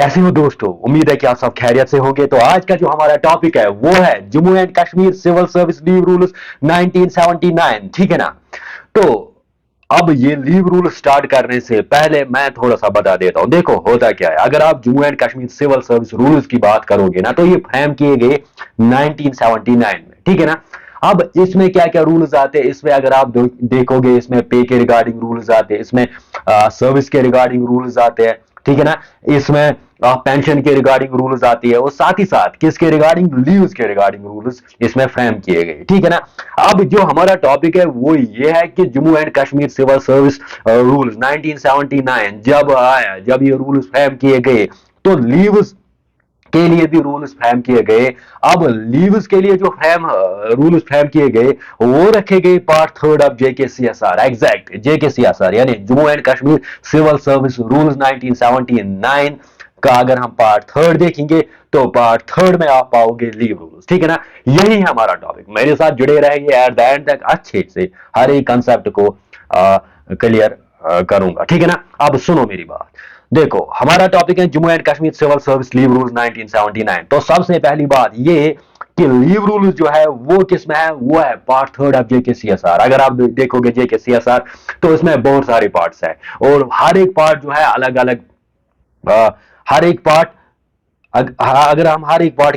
कैसे हो दोस्तों? उम्मीद है कि आप सब खैरियत से होंगे। तो आज का जो हमारा टॉपिक है वो है Jammu and Kashmir civil service leave rules 1979। ठीक है ना? तो अब ये लीव रूल स्टार्ट करने से पहले मैं थोड़ा सा बता देता हूं। देखो होता क्या है, अगर आप Jammu and Kashmir civil service rules की बात करोगे ना, तो ये फ्रेम किए गए 1979 में। ठीक है ना? अब इसमें क्या क्या रूल्स आते हैं, इसमें अगर आप देखोगे, इसमें पे के रिगार्डिंग रूल्स आते हैं, इसमें सर्विस के रिगार्डिंग रूल्स आते हैं। ठीक है ना? इसमें पेंशन के रिगार्डिंग रूल्स आती है, और साथ ही साथ किसके रिगार्डिंग, लीव्स के रिगार्डिंग रूल्स इसमें फ्रेम किए गए। ठीक है ना? अब जो हमारा टॉपिक है वो ये है कि Jammu and Kashmir civil service rules 1979 जब आया, जब ये रूल्स फ्रेम किए गए, तो लीव्स के लिए भी रूल्स फ्रेम किए गए। अब लीव्स के लिए जो रूल्स फ्रेम किए गए वो रखे गए part third of JKCSR, exact JKCSR, यानी Jammu and Kashmir civil service rules 1979 का अगर हम पार्ट थर्ड देखेंगे तो पार्ट थर्ड में आप पाओगे लीव रूल्स। ठीक है ना? यही है हमारा टॉपिक। मेरे साथ जुड़े रहेंगे एट द एंड तक, अच्छे से हर एक कंसेप्ट को क्लियर करूंगा। ठीक है ना? अब सुनो मेरी बात। देखो हमारा टॉपिक है Jammu and Kashmir civil service leave rules 1979। तो सबसे पहली बात ये कि लीव रूल्स जो है वो किस में है, वो है पार्ट थर्ड ऑफ जेकेसीएसआर। अगर आप देखोगे जेकेसीएसआर तो इसमें बहुत सारे पार्ट्स हैं, और हर एक पार्ट जो है अलग अलग, हर एक पार्ट, अगर हम हर एक पार्ट,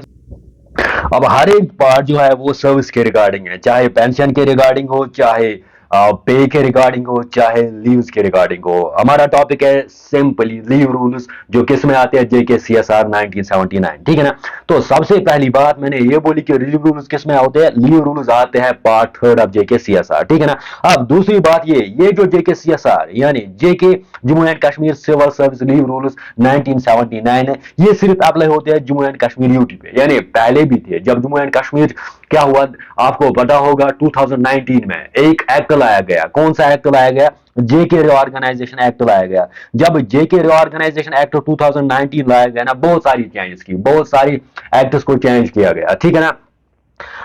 अब हर एक पार्ट जो है वो सर्विस के रिगार्डिंग है, चाहे पेंशन के रिगार्डिंग हो, चाहे पे के रिगार्डिंग हो, चाहे लीव्स के रिगार्डिंग हो। हमारा टॉपिक है सिंपली लीव रूल्स, जो किस में आते हैं, जेकेसीएसआर 1979। ठीक है ना? तो सबसे पहली बात मैंने ये बोली कि लीव रूल्स किस में होते हैं, लीव रूल्स आते हैं पार्ट थर्ड ऑफ जेकेसीएसआर। ठीक है ना? अब दूसरी बात ये जो जेकेसीएसआर यानी JK Jammu and Kashmir civil service leave rules 1979 है, ये सिर्फ अप्लाई होते हैं जम्मू एंड कश्मीर यूटी पे, यानी पहले भी थे। जब जम्मू एंड कश्मीर, क्या हुआ आपको पता होगा, 2019 में एक एक्ट लाया गया। कौन सा एक्ट लाया गया? जेके रिऑर्गेनाइजेशन एक्ट लाया गया। जब जेके रिऑर्गेनाइजेशन एक्ट 2019 लाया गया ना, बहुत सारी चेंजेस की, बहुत सारी एक्ट्स को चेंज किया गया। ठीक है ना?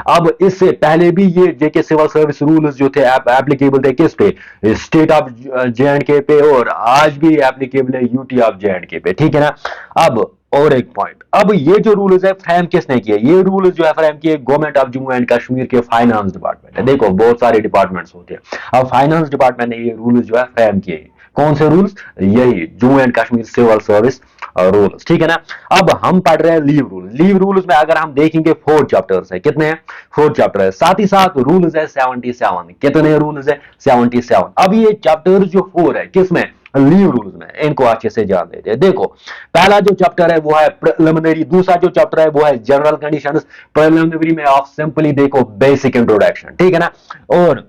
अब इससे पहले भी ये जेके सिविल सर्विस रूल्स जो थे एप्लीकेबल थे किस पे, स्टेट ऑफ जे एंड के पे, और आज भी एप्लीकेबल है यूटी ऑफ जे एंड के पे। ठीक है ना? अब और एक पॉइंट, अब ये जो रूल्स है फ्रेम किसने किए, ये रूल्स जो है फ्रेम किए government of Jammu and Kashmir के फाइनेंस डिपार्टमेंट है। देखो बहुत सारे डिपार्टमेंट्स होते हैं, अब फाइनेंस डिपार्टमेंट ने ये रूल्स जो है फ्रेम किए। कौन से रूल्स? यही Jammu and Kashmir civil service rules. ठीक है ना? अब हम पढ़ रहे हैं लीव रूल। लीव रूल्स में अगर हम देखेंगे 4 चैप्टर्स है। कितने हैं? 4 चैप्टर है। साथ ही साथ रूल्स है 77। कितने रूल्स है? 77। अब ये चैप्टर्स जो 4 है किसमें, लीव रूल्स में, इनको अच्छे से जान लेते हैं। देखो पहला जो चैप्टर है वो है प्रिलिमिनरी, दूसरा जो चैप्टर है वो है जनरल कंडीशंस। प्रिलिमिनरी में आप सिंपली देखो बेसिक इंट्रोडक्शन। ठीक है ना? और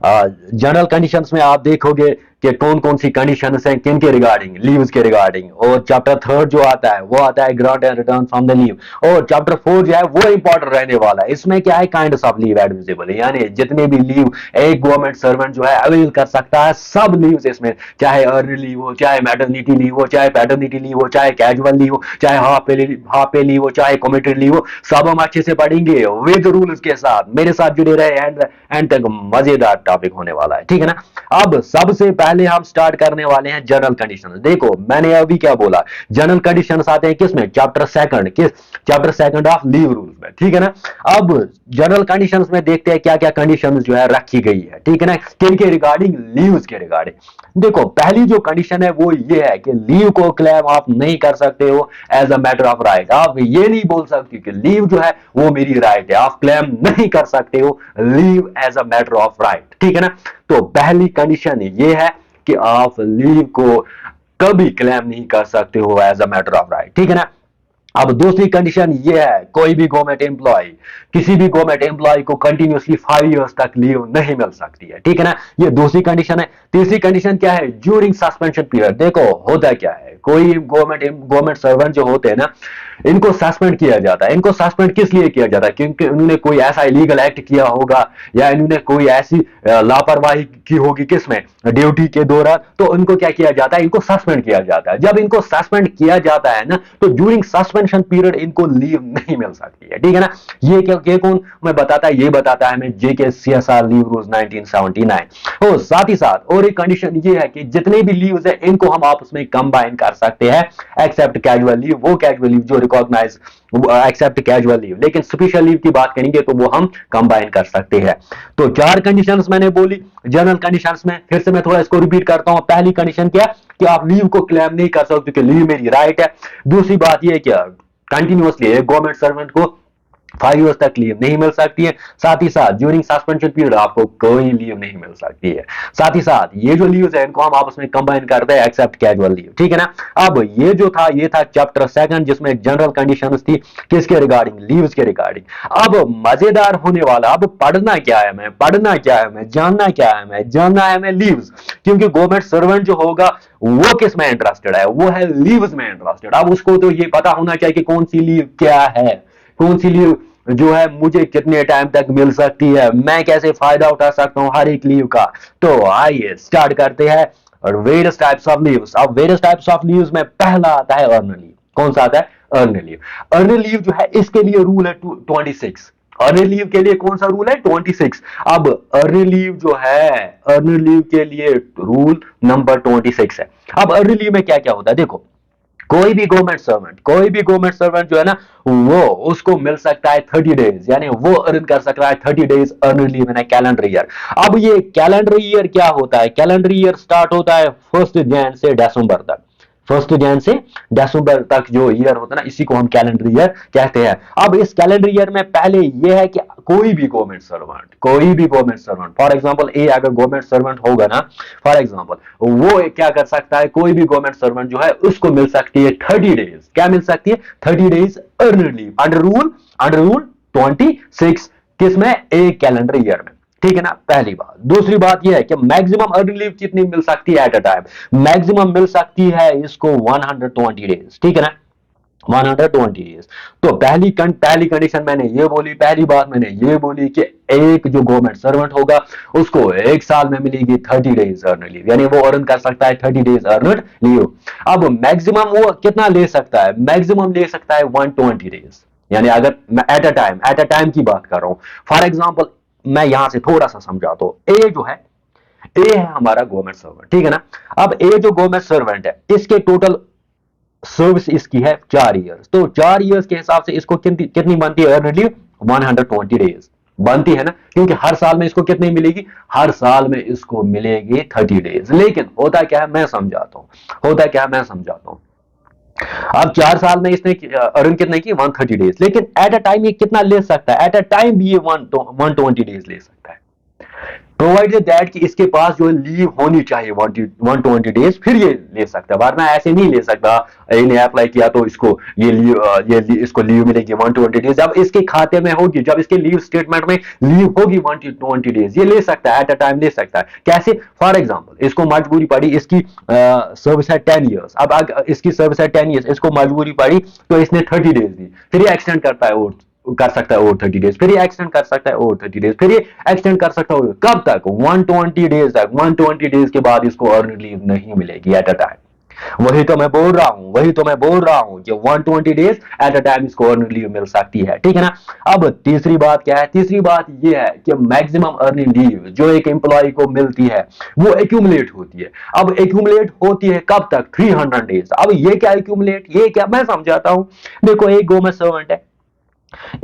जनरल कंडीशंस में आप देखोगे कि कौन कौन सी कंडीशंस हैं किन के रिगार्डिंग, लीव्स के रिगार्डिंग। और चैप्टर थर्ड जो आता है वो आता है grant and return from the leave. और चैप्टर 4 जो है वो इंपॉर्टेंट रहने वाला है। इसमें क्या है, काइंड्स ऑफ लीव एडमिसिबल है, यानी जितने भी लीव एक गवर्नमेंट सर्वेंट जो है अवेल कर सकता है, सब लीव्स इसमें, चाहे अर्न लीव हो, चाहे मैटरनिटी लीव हो, चाहे पैटर्निटी लीव हो, चाहे कैजुअल लीव हो, चाहे हाफ पे लीव हो, चाहे कमिटेड लीव हो, सब हम अच्छे से पढ़ेंगे विद रूल्स के साथ। मेरे साथ जुड़े रहे, एंड तक मजेदार टॉपिक होने वाला है। ठीक है ना? अब सबसे पहले हम स्टार्ट करने वाले हैं जनरल कंडीशन। देखो मैंने अभी क्या बोला, जनरल कंडीशन आते हैं किसमें, चैप्टर सेकंड, किस chapter second of leave rules में। ठीक है ना? अब जनरल कंडीशन में देखते हैं क्या क्या कंडीशन जो है रखी गई है। ठीक है ना? किन के रिगार्डिंग, लीव्स के रिगार्डिंग। देखो पहली जो कंडीशन है वो ये है कि लीव को क्लेम आप नहीं कर सकते हो as a matter of right. आप ये नहीं बोल सकते कि लीव जो है वो मेरी राइट है, आप क्लेम नहीं कर सकते हो leave as a matter of right. ठीक है ना? तो पहली कंडीशन ये है कि आप लीव को कभी क्लेम नहीं कर सकते हो as a matter of right. ठीक है ना? अब दूसरी कंडीशन ये है, कोई भी गवर्नमेंट एम्प्लॉय, किसी भी गवर्नमेंट एम्प्लॉय को कंटिन्यूअसली 5 इयर्स तक लीव नहीं मिल सकती है। ठीक है ना? ये दूसरी कंडीशन है। तीसरी कंडीशन क्या है, ड्यूरिंग सस्पेंशन पीरियड। देखो होता क्या है, कोई गवर्नमेंट सर्वेंट जो होते हैं ना, इनको सस्पेंड किया जाता है। इनको सस्पेंड किस लिए किया जाता है, क्योंकि इन्होंने कोई ऐसा इलीगल एक्ट किया होगा, या इन्होंने कोई ऐसी लापरवाही की होगी किसमें, ड्यूटी के दौरान, तो इनको क्या किया जाता है, इनको सस्पेंड किया जाता है। जब इनको सस्पेंड किया जाता है ना, तो ड्यूरिंग सस्पेंशन पीरियड इनको लीव नहीं मिल सकती है। ठीक है ना? ये क्या कौन मैं बताता है, ये बताता है हमें जेकेसीएसआर लीव रूल्स 1979। और साथ ही साथ और एक कंडीशन ये है कि जितने भी लीव्स है इनको हम आपस में कंबाइन कर सकते हैं एक्सेप्ट कैजुअल लीव, वो कैजुअल लीव जो रिकॉग्नाइज एक्सेप्ट कैजुअल लीव। लेकिन स्पेशल लीव की बात करेंगे तो वो हम कंबाइन कर सकते हैं। तो 4 कंडीशंस मैंने बोली जनरल कंडीशंस में। फिर से मैं थोड़ा इसको रिपीट करता हूं। पहली कंडीशन क्या कि आप लीव को क्लेम नहीं कर सकते क्योंकि लीव मेरी राइट है। दूसरी बात यह क्या कंटिन्यूअसली एक गवर्नमेंट सर्वेंट को 5 इयर्स तक लीव नहीं मिल सकती है। साथ ही साथ ड्यूरिंग सस्पेंशन पीरियड आपको कोई लीव नहीं मिल सकती है। साथ ही साथ ये जो लीव्स है इनको हम आपस में कंबाइन करते हैं एक्सेप्ट कैजुअल लीव, ठीक है ना। अब ये जो था ये था चैप्टर 2 जिसमें जनरल कंडीशंस थी किसके रिगार्डिंग, लीव्स के रिगार्डिंग। अब मजेदार होने वाला, अब पढ़ना क्या है मैं, पढ़ना क्या है मैं, जानना क्या है मैं, जानना है मैं लीव्स। क्योंकि गवर्नमेंट सर्वेंट जो होगा वो किस में इंटरेस्टेड है, वो है लीव्स में इंटरेस्टेड। अब उसको तो ये पता होना चाहिए कि कौन सी लीव क्या है, कौन सी लीव जो है मुझे कितने टाइम तक मिल सकती है, मैं कैसे फायदा उठा सकता हूं हर एक लीव का। तो आइए स्टार्ट करते हैं वेरियस टाइप्स ऑफ लीव्स। अब वेरियस टाइप्स ऑफ लीव्स में पहला आता है अर्न लीव। कौन सा आता है, अर्न लीव। अर्न लीव जो है इसके लिए रूल है 26। अर्न लीव के लिए कौन सा रूल है, 26। अब अर्न लीव जो है, अर्न लीव के लिए रूल नंबर 26 है। अब अर्न लीव में क्या क्या होता है देखो, कोई भी गवर्नमेंट सर्वेंट जो है ना वो उसको मिल सकता है 30 डेज, यानी वो अर्न कर सकता है 30 days earn leave in calendar year. अब ये कैलेंडर ईयर क्या होता है, कैलेंडर ईयर स्टार्ट होता है 1 जन से दिसंबर तक। 1 जन से दिसंबर तक जो ईयर होता है ना इसी को हम कैलेंडर ईयर कहते हैं। अब इस कैलेंडर ईयर में पहले यह है कि कोई भी गवर्नमेंट सर्वेंट फॉर एग्जांपल ए अगर गवर्नमेंट सर्वेंट होगा ना, फॉर एग्जांपल वो क्या कर सकता है, कोई भी गवर्नमेंट सर्वेंट जो है उसको मिल सकती है 30 डेज, क्या मिल सकती है 30 days earn leave under rule 26 किसमें, एक कैलेंडर ईयर में, ठीक है ना। पहली बात। दूसरी बात यह है कि मैक्सिमम अर्न लीव कितनी मिल सकती है एट अ टाइम, मैक्सिमम मिल सकती है इसको 120 डेज, ठीक है ना, 120 डेज। तो पहली कंडीशन मैंने ये बोली, पहली बात मैंने ये बोली कि एक जो गवर्नमेंट सर्वेंट होगा उसको एक साल में मिलेगी 30 डेज अर्न लीव, यानी वो अर्न कर सकता है 30 डेज अर्न लीव। अब मैक्सिमम वो कितना ले सकता है, मैक्सिमम ले सकता है 120 डेज, यानी अगर मैं एट अ टाइम की बात कर रहा हूं। फॉर एग्जाम्पल मैं यहां से थोड़ा सा समझाता हूं। ए जो है, ए है हमारा गवर्नमेंट सर्वेंट, ठीक है ना। अब ए जो गवर्नमेंट सर्वेंट है इसके टोटल सर्विस इसकी है 4 इयर्स, तो 4 इयर्स के हिसाब से इसको कितनी बनती है अर्न लीव, 120 डेज बनती है ना, क्योंकि हर साल में इसको कितनी मिलेगी, हर साल में इसको मिलेगी 30 डेज। लेकिन होता क्या है मैं समझाता हूं, अब 4 साल में इसने अर्न कितने की 130 डेज, लेकिन एट अ टाइम ये कितना ले सकता है, एट अ टाइम भी ये 120 डेज ले सकता है, प्रोवाइडेड दैट कि इसके पास जो लीव होनी चाहिए 120 डेज, फिर ये ले सकता है, वरना ऐसे नहीं ले सकता। इन्हें अप्लाई किया तो इसको इसको लीव मिलेगी 120 डेज, जब इसके खाते में होगी, जब इसके लीव स्टेटमेंट में लीव होगी 120 डेज, ये ले सकता है, एट अ टाइम ले सकता है। कैसे, फॉर एग्जाम्पल इसको मजबूरी पड़ी, इसकी सर्विस है 10 ईयर्स, अब अगर इसकी सर्विस है 10 ईयर्स, इसको मजबूरी पड़ी तो इसने 30 डेज दी, फिर ये एक्सटेंड करता है और कर सकता है और 30 डेज, फिर ये एक्सटेंड कर सकता है और 30 डेज, फिर ये एक्सटेंड कर सकता है कब तक, 120 डेज तक। 120 डेज के बाद इसको अर्न लीव नहीं मिलेगी एट अ टाइम। वही तो मैं बोल रहा हूं कि 120 डेज एट अ टाइम इसको अर्न लीव मिल सकती है, ठीक है ना। अब तीसरी बात क्या है, तीसरी बात यह है कि मैक्सिमम अर्निंग लीव जो एक एम्प्लॉय को मिलती है वो एक्यूमुलेट होती है। अब एक्यूमुलेट होती है कब तक, 300 डेज। अब ये क्या एक्यूमुलेट, ये क्या, मैं समझाता हूं। देखो एक गवर्नमेंट सर्वेंट है,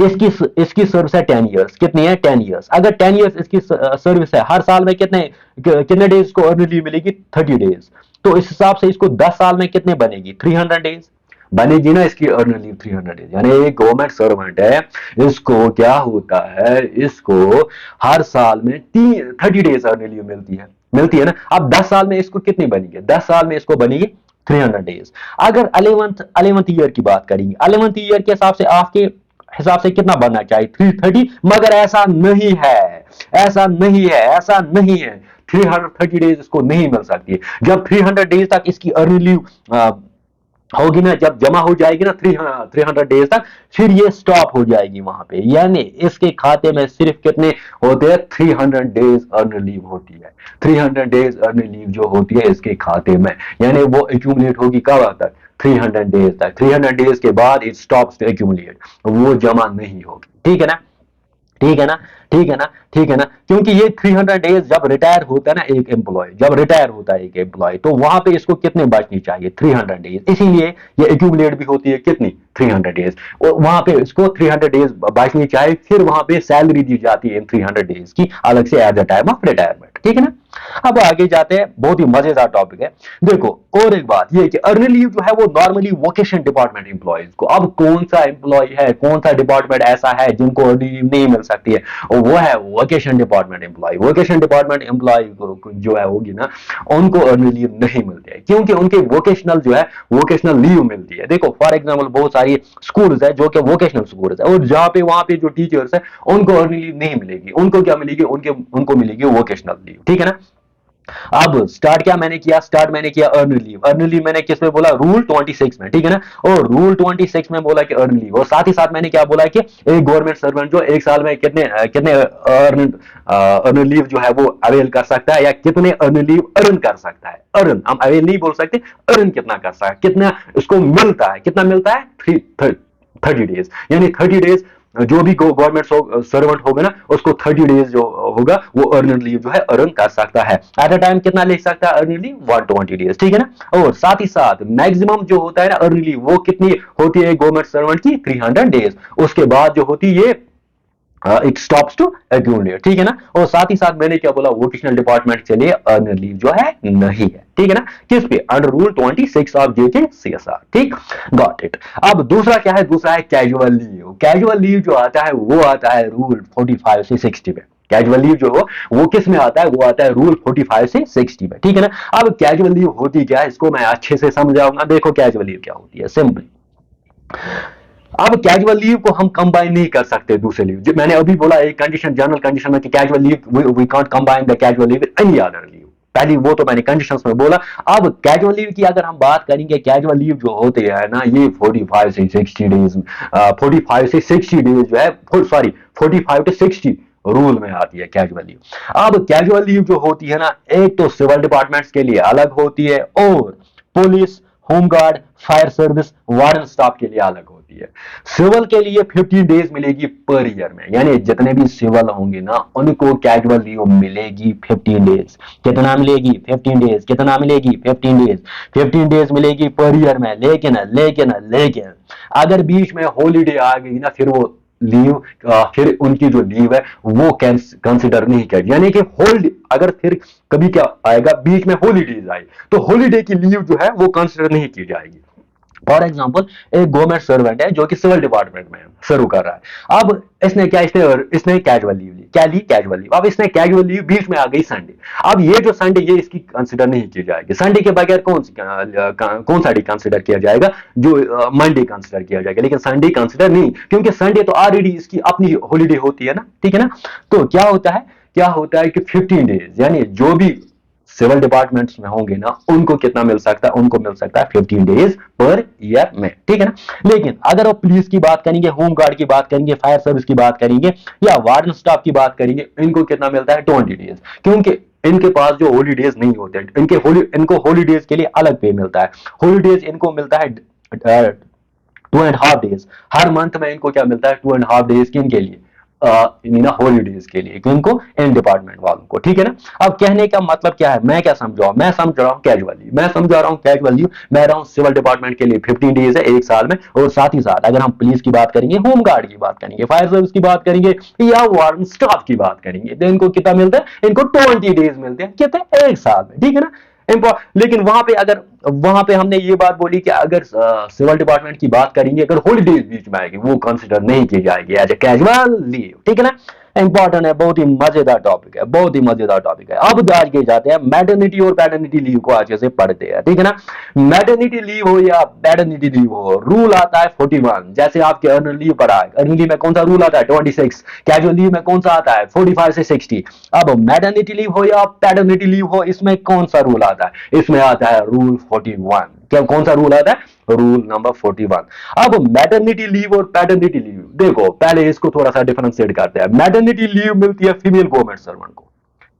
इसकी इसकी सर्विस है 10 इयर्स, कितनी है 10 इयर्स। अगर 10 इयर्स इसकी सर्विस है, हर साल में कितने कितने डेज को अर्न लीव मिलेगी, 30 डेज। तो इस हिसाब से इसको 10 साल में कितने बनेगी, 300 डेज बनेगी ना इसकी अर्न लीव 300 डेज। यानी एक गवर्नमेंट सर्वेंट है, इसको क्या होता है, इसको हर साल में 30 डेज अर्न लीव मिलती है ना। अब 10 साल में इसको कितनी बनेगी, 10 साल में इसको बनेगी 300 डेज। अगर 11th ईयर की बात करेंगे, 11th ईयर के हिसाब से आपके हिसाब से कितना बनना चाहिए, 330, मगर ऐसा नहीं है, ऐसा नहीं है। 330 डेज इसको नहीं मिल सकती है। जब 300 डेज तक इसकी अर्न लीव होगी ना, जब जमा हो जाएगी ना 300 डेज तक, फिर ये स्टॉप हो जाएगी वहां पे, यानी इसके खाते में सिर्फ कितने होते हैं, 300 डेज अर्न लीव होती है। 300 डेज अर्न लीव जो होती है इसके खाते में, यानी वो एक्यूमुलेट होगी कब तक, 300 डेज तक। 300 डेज के बाद इट स्टॉप्स टू एक्यूमुलेट, वो जमा नहीं होगी, ठीक है ना, ठीक है ना, ठीक है ना, ठीक है ना, क्योंकि ये 300 डेज जब रिटायर होता है ना एक एम्प्लॉय, जब रिटायर होता है एक एम्प्लॉय, तो वहां पे इसको कितने बचनी चाहिए, 300 डेज, इसीलिए ये एक्यूमुलेट भी होती है कितनी, 300 डेज, और वहां पे इसको 300 डेज बचनी चाहिए, फिर वहां पे सैलरी दी जाती है इन 300 डेज की अलग से at the time of retirement, ठीक है ना। अब आगे जाते हैं, बहुत ही मजेदार टॉपिक है। देखो और एक बात ये कि अर्न लीव जो है वो नॉर्मली वोकेशन डिपार्टमेंट एम्प्लॉयज को, अब कौन सा एम्प्लॉय है, कौन सा डिपार्टमेंट ऐसा है जिनको अर्न लीव नहीं मिल सकती है, और वो है vocation department employ. Vocation department employ जो है होगी ना, उनको अर्न लीव नहीं मिलती है, क्योंकि उनके वोकेशनल जो है वोकेशनल लीव मिलती है। देखो फॉर एग्जाम्पल बहुत सारी स्कूल्स है जो कि वोकेशनल स्कूल्स है, और जहां पे वहां पे जो टीचर्स है उनको अर्न लीव नहीं मिलेगी, उनको क्या मिलेगी, उनको मिलेगी वोकेशनल लीव, ठीक है ना। अब स्टार्ट क्या मैंने किया, स्टार्ट मैंने किया अर्न लीव। अर्न लीव मैंने किस में बोला, रूल 26 में, ठीक है ना, और रूल 26 में बोला कि अर्न लीव, और साथ ही साथ मैंने क्या बोला कि एक गवर्नमेंट सर्वेंट जो एक साल में कितने कितने अर्न लीव जो है वो अवेल कर सकता है, या कितने अर्न लीव अर्न कर सकता है, अर्न हम अवेल नहीं बोल सकते, अर्न कितना कर सकता है, कितना उसको मिलता है, कितना मिलता है, 30 डेज, यानी 30 डेज जो भी गवर्नमेंट सर्वेंट होगा ना उसको 30 डेज जो होगा वो अर्न लीव जो है अर्न कर सकता है। एट अ टाइम कितना ले सकता है अर्न लीव, 120 डेज, ठीक है ना। और साथ ही साथ मैक्सिमम जो होता है ना अर्न लीव वो कितनी होती है गवर्नमेंट सर्वेंट की, 300 डेज, उसके बाद जो होती है इट स्टॉप्स टू एक्यूमुलेट, ठीक है ना। और साथ ही साथ मैंने क्या बोला, वोकेशनल डिपार्टमेंट के लिए अर्न लीव जो है नहीं है, ठीक है ना, किस पे, under rule 26 of JK CSR, ठीक, गॉट इट। अब दूसरा क्या है, दूसरा है कैजुअल लीव। कैजुअल लीव जो आता है वो आता है रूल 45 से 60 में। कैजुअल लीव जो हो वो किस में आता है, वो आता है रूल 45 से 60 में, ठीक है ना। अब कैजुअल लीव होती क्या है इसको मैं अच्छे से समझाऊंगा। देखो कैजुअल लीव क्या होती है, सिंपली अब कैजुअल लीव को हम कंबाइन नहीं कर सकते दूसरे लीव, जो मैंने अभी बोला एक कंडीशन, जनरल कंडीशन में कि casual leave we can't combine the casual leave with any other leave, पहली वो तो मैंने कंडीशंस में बोला। अब कैजुअल लीव की अगर हम बात करेंगे, कैजुअल लीव जो होते हैं ना ये 45 से 60 डेज, 45 से 60 डेज जो है, सॉरी 45 टू 60 रूल में आती है कैजुअल लीव। अब कैजुअल लीव जो होती है ना, एक तो सिविल डिपार्टमेंट्स के लिए अलग होती है, और police, home guard, fire service, warden staff के लिए अलग होती है। सिविल के लिए 15 डेज मिलेगी पर ईयर में, यानी जितने भी सिविल होंगे ना उनको कैजुअल लीव मिलेगी 15 डेज। कितना मिलेगी, 15 डेज, कितना मिलेगी, 15 डेज, 15 डेज मिलेगी पर ईयर में। लेकिन लेकिन लेकिन अगर बीच में हॉलीडे आ गई ना, फिर वो लीव, फिर उनकी जो लीव है वो कंसिडर नहीं कर, यानी कि होल्ड, अगर फिर कभी क्या आएगा बीच में हॉलीडेज आए तो हॉलीडे की लीव जो है वो कंसिडर नहीं की जाएगी। फॉर एग्जाम्पल एक गवर्नमेंट सर्वेंट है जो कि सिविल डिपार्टमेंट में सर्व कर रहा है, अब इसने क्या, इसने कैजुअल लीव ली, क्या ली, कैजुअल लीव। अब इसने कैजुअल लीव, बीच में आ गई संडे, अब ये जो संडे ये इसकी कंसिडर नहीं की जाएगी। संडे के बगैर कौन सा डे कंसिडर किया जाएगा, जो मंडे कंसिडर किया जाएगा, लेकिन संडे कंसिडर नहीं, क्योंकि संडे तो ऑलरेडी इसकी अपनी हॉलीडे होती है ना, ठीक है ना। तो क्या होता है, क्या होता है कि 15 डेज, यानी जो भी सिविल डिपार्टमेंट्स में होंगे ना उनको कितना मिल सकता है, उनको मिल सकता है 15 डेज पर ईयर में, ठीक है ना। लेकिन अगर वो पुलिस की बात करेंगे, होम गार्ड की बात करेंगे, फायर सर्विस की बात करेंगे, या वार्डन स्टाफ की बात करेंगे, इनको कितना मिलता है, 20 डेज, क्योंकि इनके पास जो हॉलीडेज नहीं होते, इनको हॉलीडेज के लिए अलग पे मिलता है। हॉलीडेज इनको मिलता है 2.5 डेज हर मंथ में, इनको क्या मिलता है, 2.5 डेज किन के लिए, हॉलीडेज के लिए, किनको, इन डिपार्टमेंट वालों को, ठीक है ना। अब कहने का मतलब क्या है, मैं क्या समझा, मैं समझ रहा हूँ कैजुअली, मैं समझा रहा हूँ कैजुअली, मैं रहा हूँ सिविल डिपार्टमेंट के लिए 15 डेज है एक साल में, और साथ ही साथ अगर हम पुलिस की बात करेंगे, होम गार्ड की बात करेंगे, फायर सर्विस की बात करेंगे, या वार्डन स्टाफ की बात करेंगे, तो इनको कितना मिलता है, इनको 20 डेज मिलते हैं, कितने, एक साल में, ठीक है ना। लेकिन वहां पे अगर, वहां पे हमने ये बात बोली कि अगर सिविल डिपार्टमेंट की बात करेंगे, अगर हॉलीडेज बीच में आएगी वो कंसिडर नहीं की जाएगी एज ए कैजुअल लीव, ठीक है ना। इंपॉर्टेंट है, बहुत ही मजेदार टॉपिक है, बहुत ही मजेदार टॉपिक है। अब आज के जाते हैं मैटरनिटी और पैटर्निटी लीव को अच्छे से पढ़ते हैं, ठीक है ना। मैटरनिटी लीव हो या पैटर्निटी लीव हो, रूल आता है 41, जैसे आपके अर्न लीव पढ़ा है, अर्न लीव में कौन सा रूल आता है, 26, कैजुअल लीव में कौन सा आता है, 45 से 60। अब मैटरनिटी लीव हो या पैटर्निटी लीव हो, इसमें कौन सा रूल आता है, इसमें आता है रूल 41। क्या, कौन सा रूल आता है, रूल नंबर 41। अब मैटरनिटी लीव और पैटर्निटी लीव, देखो पहले इसको थोड़ा सा डिफरेंशिएट करते हैं। मैटरनिटी लीव मिलती है फीमेल गवर्नमेंट सर्वेंट को,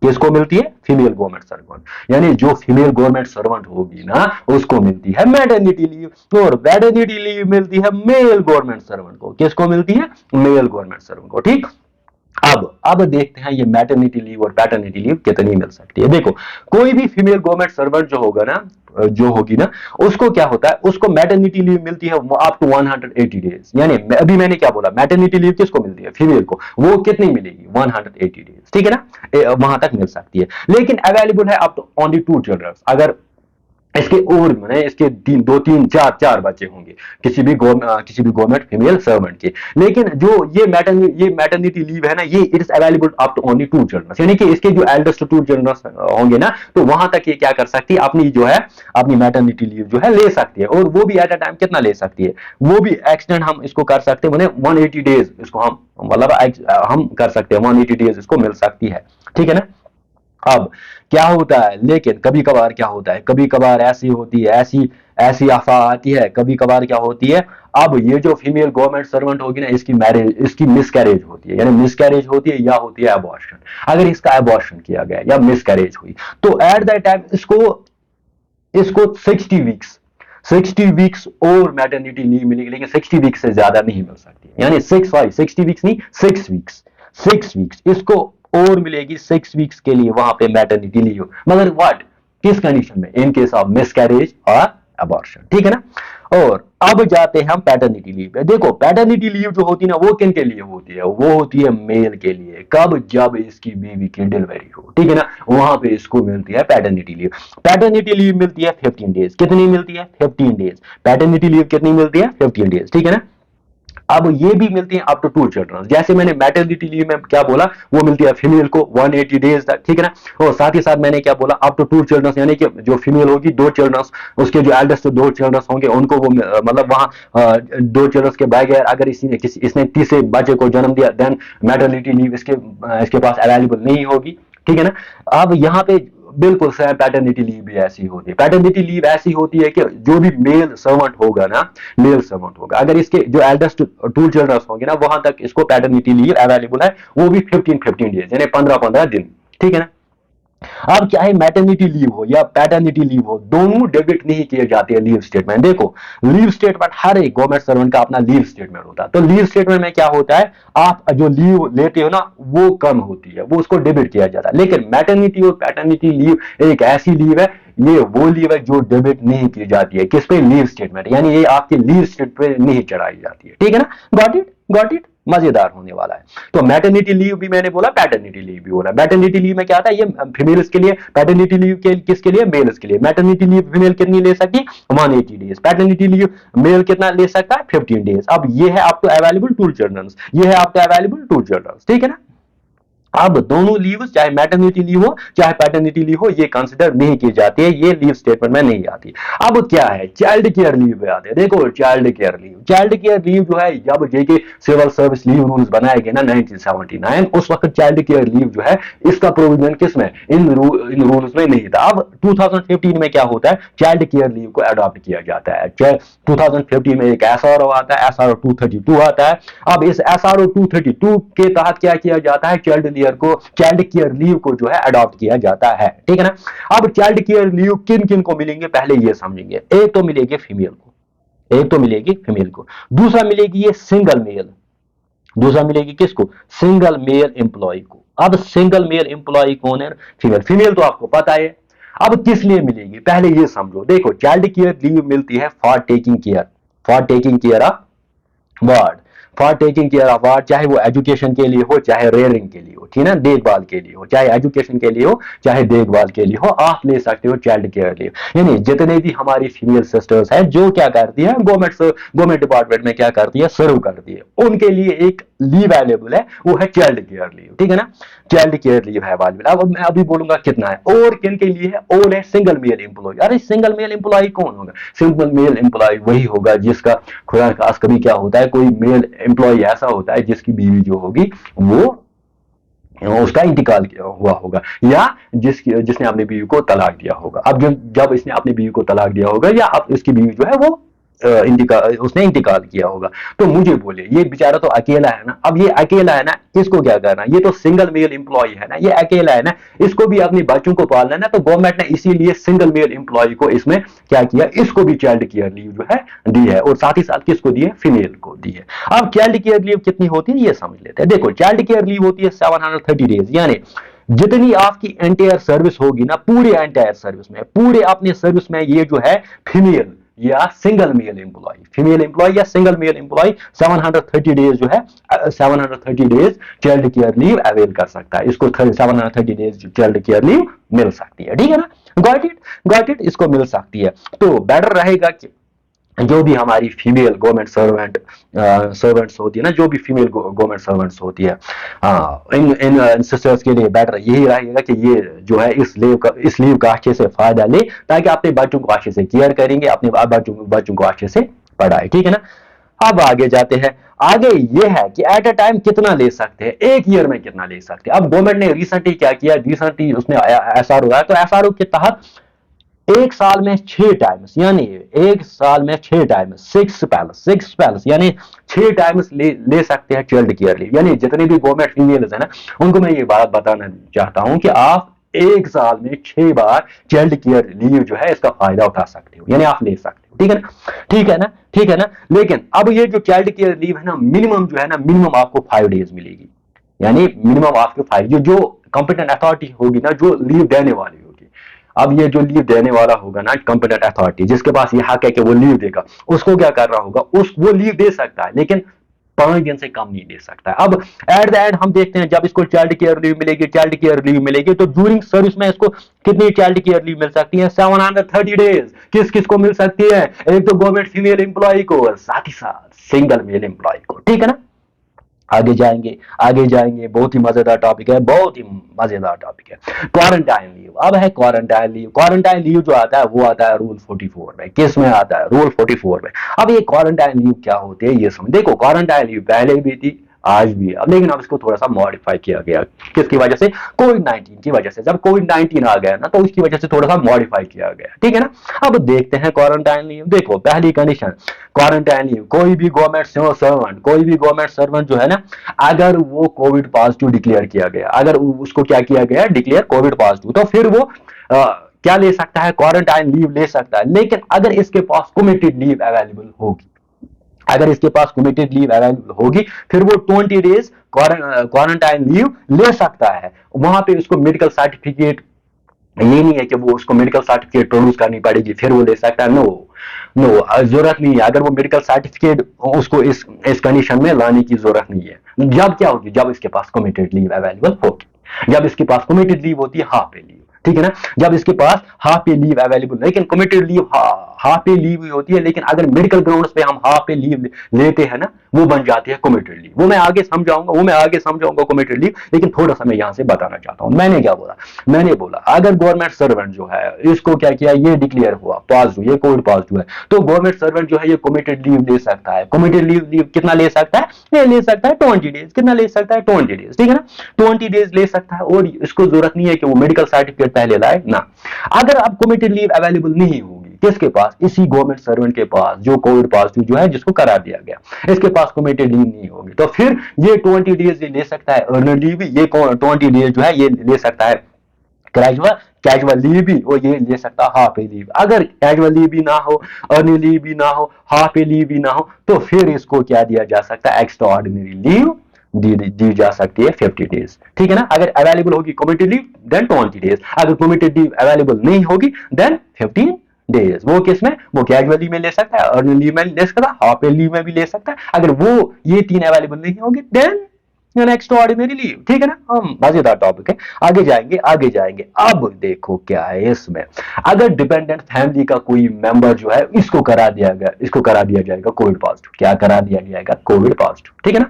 किसको मिलती है, फीमेल गवर्नमेंट सर्वेंट, यानी जो फीमेल गवर्नमेंट सर्वेंट होगी ना उसको मिलती है मैटरनिटी लीव, और पैटर्निटी लीव मिलती है मेल गवर्नमेंट सर्वेंट को, किसको मिलती है, मेल गवर्नमेंट सर्वेंट को, ठीक। अब देखते हैं ये मैटरनिटी लीव और पैटर्निटी लीव कितनी मिल सकती है। देखो, कोई भी फीमेल गवर्नमेंट सर्वेंट जो होगा ना, जो होगी ना, उसको क्या होता है, उसको मैटरनिटी लीव मिलती है अप टू 180 डेज। यानी अभी मैंने क्या बोला, मैटरनिटी लीव किसको मिलती है, फीमेल को, वो कितनी मिलेगी, 180 डेज, ठीक है ना, वहां तक मिल सकती है। लेकिन अवेलेबल है अप टू ओनली 2 चिल्ड्रन। अगर इसके और मैंने इसके दो तीन चार चार बच्चे होंगे किसी भी गवर्नमेंट फीमेल सर्वेंट के। लेकिन जो ये मैटरनिटी लीव है ना, ये it is available up to only 2 children, यानी कि इसके जो एल्डेस्ट 2 चिल्ड्रन होंगे ना, तो वहां तक ये क्या कर सकती है, अपनी जो है अपनी मैटरनिटी लीव जो है ले सकती है। और वो भी एट अ टाइम कितना ले सकती है, वो भी एक्सटेंड हम इसको कर सकते हैं, 180 डेज इसको हम मतलब हम कर सकते हैं, 180 डेज इसको मिल सकती है, ठीक है ना। अब क्या होता है, लेकिन कभी कभार क्या होता है, कभी कभार ऐसी होती है, ऐसी ऐसी अफवाह आती है, कभी कभार क्या होती है, अब ये जो फीमेल गवर्नमेंट सर्वेंट होगी ना, इसकी मिसकैरेज होती है, यानी मिसकैरेज होती है या होती है अबॉर्शन। अगर इसका अबॉर्शन किया गया या मिसकैरेज हुई, तो एट दैट टाइम इसको इसको 60 वीक्स और मैटरनिटी लीव मिलेगी, लेकिन 60 वीक्स से ज्यादा नहीं मिल सकती, यानी 60 वीक्स नहीं, 6 वीक्स इसको और मिलेगी, 6 वीक्स के लिए वहां पे मैटरनिटी लीव, मगर व्हाट, किस कंडीशन में, इन केस ऑफ मिसकैरेज और अबॉर्शन, ठीक है ना। और अब जाते हैं हम पैटर्निटी लीव पे। देखो, पैटर्निटी लीव जो होती है ना, वो किन के लिए होती है, वो होती है मेल के लिए। कब, जब इसकी बीवी की डिलीवरी हो, ठीक है ना, वहां पे इसको मिलती है पैटर्निटी लीव। पैटर्निटी लीव मिलती है 15 डेज, कितनी मिलती है, 15 डेज। पैटर्निटी लीव कितनी मिलती है, 15 डेज, ठीक है ना। अब ये भी मिलती है अप टू 2 चिल्ड्रन, जैसे मैंने मैटरनिटी लीव में क्या बोला, वो मिलती है फीमेल को 180 डेज तक, ठीक है ना। और साथ ही साथ मैंने क्या बोला, अप टू 2 चिल्ड्रन, यानी कि जो फीमेल होगी 2 चिल्ड्रन, उसके जो एल्डेस्ट 2 चिल्ड्रन होंगे उनको वो मतलब वहां 2 चिल्ड्रन के बगैर अगर इसने तीसरे बच्चे को जन्म दिया, देन मैटरनिटी लीव इसके पास अवेलेबल नहीं होगी, ठीक है ना। अब यहाँ पे बिल्कुल सर, पैटर्निटी लीव भी ऐसी होती है। पैटर्निटी लीव ऐसी होती है कि जो भी मेल सर्वेंट होगा ना, मेल सर्वेंट होगा, अगर इसके जो एल्डेस्ट 2 चिल्ड्रन होंगे ना, वहां तक इसको पैटर्निटी लीव अवेलेबल है, वो भी 15 डेज, यानी 15 दिन, ठीक है ना। अब चाहे मैटरनिटी लीव हो या पैटर्निटी लीव हो, दोनों डेबिट नहीं किए जाते हैं लीव स्टेटमेंट। देखो, लीव स्टेटमेंट हर एक गवर्नमेंट सर्वेंट का अपना लीव स्टेटमेंट होता है। तो लीव स्टेटमेंट में क्या होता है, आप जो लीव लेते हो ना, वो कम होती है, वो उसको डेबिट किया जाता है। लेकिन मैटरनिटी और पैटर्निटी लीव एक ऐसी लीव है, ये वो लीव है जो डेबिट नहीं की जाती है, किस पे, लीव स्टेटमेंट, यानी ये आपकी लीव स्टेट पे नहीं चढ़ाई जाती है, ठीक है ना। गॉट इट, गॉट इट, मजेदार होने वाला है। तो मैटरनिटी लीव भी मैंने बोला, पैटर्निटी लीव भी बोला। मैटरनिटी लीव में क्या आता है, ये फीमेल्स के लिए, पैटर्निटी लीव के किसके लिए, मेल्स के लिए। मैटरनिटी लीव फीमेल कितनी ले सकती, 180 डेज। पैटर्निटी लीव मेल कितना ले सकता है, 15 डेज। अब ये है आपको अवेलेबल 2 चिल्ड्रन, ये है आपका अवेलेबल 2 चिल्ड्रन, ठीक है ना। अब दोनों लीव, चाहे मैटरनिटी लीव हो चाहे पैटर्निटी लीव हो, ये कंसिडर नहीं की जाती है, ये लीव स्टेटमेंट में नहीं आती। अब क्या है, चाइल्ड केयर लीव पे आते हैं। देखो, चाइल्ड केयर लीव जो है, जब जेके सिविल सर्विस लीव रूल्स बनाए गए ना 1979, उस वक्त चाइल्ड केयर लीव जो है, इसका प्रोविजन किसमें, इन रूल्स में नहीं था। अब 2015 में क्या होता है, चाइल्ड केयर लीव को अडॉप्ट किया जाता है। 2015 में एक एसआरओ आता है, एसआरओ 232 आता है। अब इस एसआरओ 232 के तहत क्या किया जाता है, चाइल्ड केयर लीव को जो है अडॉप्ट किया जाता है, ठीक है ना। अब चाइल्ड केयर लीव किन किन को मिलेंगे, पहले ये समझेंगे। एक तो मिलेगी फीमेल को, दूसरा मिलेगी ये सिंगल मेल, दूसरा मिलेगी किसको, सिंगल मेल एम्प्लॉय को। अब सिंगल मेल एम्प्लॉय कौन है, फीमेल। फीमेल तो आपको पता है। अब किस लिए मिलेगी, पहले ये समझो। देखो, चाइल्ड केयर लीव मिलती है for taking care of ward, चाहे वो एजुकेशन के लिए हो चाहे रेयरिंग के लिए हो, ठीक है ना, देखभाल के लिए हो, चाहे एजुकेशन के लिए हो चाहे देखभाल के लिए हो, आप ले सकते हो चाइल्ड केयर लीव। यानी जितने भी हमारी फीमेल सिस्टर्स हैं जो क्या करती है, गवर्नमेंट डिपार्टमेंट में क्या करती है, सर्व करती है, उनके लिए एक लीव अवेलेबल है, वो है चाइल्ड केयर लीव, ठीक है ना। चाइल्ड केयर लीव है अवेलेबल। अब मैं अभी बोलूंगा कितना है और किन के लिए है। और है सिंगल मेल एम्प्लॉय। अरे सिंगल मेल एम्प्लॉय कौन होगा, सिंगल मेल एम्प्लॉय वही होगा जिसका, खुदा खास कभी क्या होता है, कोई मेल एम्प्लॉय ऐसा होता है जिसकी बीवी जो होगी वो उसका इंतकाल हुआ होगा, या जिसने अपनी बीवी को तलाक दिया होगा। अब जब इसने अपनी बीवी को तलाक दिया होगा, या अब इसकी बीवी जो है वो उसने इंतकाल किया होगा। तो मुझे बोले ये बेचारा तो अकेला है ना, अब ये अकेला है ना, इसको क्या करना, ये तो सिंगल मेल एम्प्लॉय है ना, ये अकेला है ना, इसको भी अपने बच्चों को पालना है ना, तो गवर्नमेंट ने इसीलिए सिंगल मेल एम्प्लॉय को इसमें क्या किया, इसको भी चाइल्ड केयर लीव जो है दी है, और साथ ही साथ किसको दी है, फीमेल को दी है। अब चाइल्ड केयर लीव कितनी होती है ये समझ लेते हैं। देखो चाइल्ड केयर लीव होती है 730 डेज, यानी जितनी आपकी एंटायर सर्विस होगी ना, पूरे एंटायर सर्विस में, पूरे अपने सर्विस में, ये जो है फीमेल या single male employ, female employ या सिंगल मेल एम्प्लॉय 730 डेज जो है 730 days child care leave avail कर सकता है, इसको 730 डेज चाइल्ड केयर लीव मिल सकती है, ठीक है ना। गॉट इट, इसको मिल सकती है। तो बेटर रहेगा कि जो भी हमारी फीमेल गवर्नमेंट सर्वेंट्स होती है ना, जो भी फीमेल गवर्नमेंट सर्वेंट्स होती है, इन सिस्टर्स के लिए बेटर यही रहेगा कि ये जो है इस लीव का अच्छे से फायदा ले, ताकि अपने बच्चों को अच्छे से केयर करेंगे, अपने बच्चों को अच्छे से पढ़ाए, ठीक है ना। अब आगे जाते हैं। आगे ये है कि एट अ टाइम कितना ले सकते हैं, एक ईयर में कितना ले सकते हैं। अब गवर्नमेंट ने रिसेंटली क्या किया, रिसेंटली उसने एसआरओ है, तो एसआरओ के तहत एक साल में 6 टाइम्स, यानी एक साल में 6 टाइम्स, सिक्स पैलेस यानी 6 टाइम्स ले सकते हैं चाइल्ड केयर लीव। यानी जितने भी गवर्नमेंट फीमेल्स है ना, उनको मैं ये बात बताना चाहता हूं कि आप एक साल में 6 बार चाइल्ड केयर लीव जो है इसका फायदा उठा सकते हो, यानी आप ले सकते हो, ठीक है ना, ठीक है ना, ठीक है ना। लेकिन अब ये जो चाइल्ड केयर लीव है ना, मिनिमम जो है ना, मिनिमम आपको 5 डेज मिलेगी, यानी मिनिमम आपको 5, जो कंपिटेंट अथॉरिटी होगी ना, जो लीव देने वाली होगी। अब ये जो लीव देने वाला होगा ना, कंपिटेंट अथॉरिटी, जिसके पास ये हक है कि वो लीव देगा, उसको क्या कर रहा होगा, वो लीव दे सकता है, लेकिन 5 दिन से कम नहीं दे सकता है। अब एट द एंड हम देखते हैं, जब इसको चाइल्ड केयर लीव मिलेगी, चाइल्ड केयर लीव मिलेगी, तो ड्यूरिंग सर्विस में इसको कितनी चाइल्ड केयर लीव मिल सकती है, 730 डेज। किस किस को मिल सकती है, एक तो गवर्नमेंट फीमेल एम्प्लॉय को, और साथ ही साथ सिंगल मेल एम्प्लॉय को, ठीक है ना। आगे जाएंगे, आगे जाएंगे, बहुत ही मजेदार टॉपिक है, बहुत ही मजेदार टॉपिक है, क्वारंटाइन लीव। अब है क्वारंटाइन लीव। क्वारंटाइन लीव जो आता है वो आता है रूल 44 में। किस में आता है, रूल 44 में। अब ये क्वारंटाइन लीव क्या होती है ये समझ। देखो क्वारंटाइन लीव पहले भी थी, आज भी है, अब लेकिन अब इसको थोड़ा सा मॉडिफाई किया गया, किसकी वजह से, कोविड-19 की वजह से। जब कोविड-19 आ गया ना, तो उसकी वजह से थोड़ा सा मॉडिफाई किया गया, ठीक है ना। अब देखते हैं क्वारंटाइन लीव। देखो पहली कंडीशन, क्वारंटाइन लीव, कोई भी गवर्नमेंट सर्वेंट, कोई भी गवर्नमेंट सर्वेंट जो है ना, अगर वो कोविड पॉजिटिव डिक्लेयर किया गया, अगर उसको क्या किया गया, डिक्लेयर कोविड पॉजिटिव, तो फिर वो क्या ले सकता है, क्वारंटाइन लीव ले सकता है। लेकिन अगर इसके पास कमिटेड लीव अवेलेबल होगी, अगर इसके पास कमिटेड लीव अवेलेबल होगी, फिर वो 20 डेज क्वारंटाइन लीव ले सकता है। वहां पे उसको मेडिकल सर्टिफिकेट, ये नहीं है कि वो उसको मेडिकल सर्टिफिकेट प्रोड्यूस करनी पड़ेगी फिर वो ले सकता है, नो नो, जरूरत नहीं है। अगर वो मेडिकल सर्टिफिकेट उसको इस कंडीशन में लाने की जरूरत नहीं है। जब क्या होगी, जब इसके पास कमिटेड लीव अवेलेबल होगी, जब इसके पास कमिटेड लीव होती है, हाफ पे लीव, ठीक है ना। जब इसके पास हाफ पे लीव अवेलेबल, लेकिन कमिटेड लीव हाफ पे लीव होती है, लेकिन अगर मेडिकल ग्राउंड्स पे हम हाफ पे लीव लेते हैं ना, वो बन जाती है कमिटेड लीव। वो मैं आगे समझाऊंगा कमिटेड लीव, लेकिन थोड़ा सा मैं यहां से बताना चाहता हूं। मैंने क्या बोला, मैंने बोला अगर गवर्नमेंट सर्वेंट जो है, इसको क्या किया, ये डिक्लेयर हुआ पॉजिटिव, ये कोविड पॉजिटिव है, तो गवर्नमेंट सर्वेंट जो है ये कमिटेड लीव ले सकता है। कमिटेड लीव कितना ले सकता है, ये ले सकता है 20 डेज। कितना ले सकता है, 20 डेज, ठीक है ना, 20 डेज ले सकता है। और इसको जरूरत नहीं है कि वो मेडिकल सर्टिफिकेट पहले लाए ना। अगर अब कमिटेड लीव अवेलेबल नहीं होगी, किसके पास, इसी गवर्नमेंट सर्वेंट के पास जो कोविड पॉजिटिव जो है, जिसको करार दिया गया, इसके पास कमिटेड लीव नहीं होगी, तो फिर ये 20 डेज ले सकता है अर्नड लीव, ये 20 डेज जो है ये ले सकता है कैजुअल लीव भी, और ये ले सकता है हाफ ए लीव। अगर कैजुअल लीव भी ना हो, अर्न लीव भी ना हो, हाफ ए लीव भी ना हो, तो फिर इसको क्या दिया जा सकता है, एक्स्ट्रा ऑर्डिनरी लीव दी जा सकती है 50 डेज, ठीक है ना। अगर अवेलेबल होगी कमिटेड लीव देन 20 डेज, अगर कमिटेड लीव अवेलेबल नहीं होगी देन 15 डेज। वो किस में, वो कैजुअल लीव में ले सकता है, अर्न लीव में ले सकता है, हाफ लीव में भी ले सकता है। अगर वो ये 3 अवेलेबल नहीं होंगे देन एक्स्ट्रा ऑर्डिनरी लीव, ठीक है ना। हम मजेदार टॉपिक है, आगे जाएंगे, आगे जाएंगे। अब देखो क्या है इसमें, अगर डिपेंडेंट फैमिली का कोई मेंबर जो है, इसको करा दिया जाएगा कोविड पॉजिटिव। क्या करा दिया जाएगा, कोविड पॉजिटिव, ठीक है ना।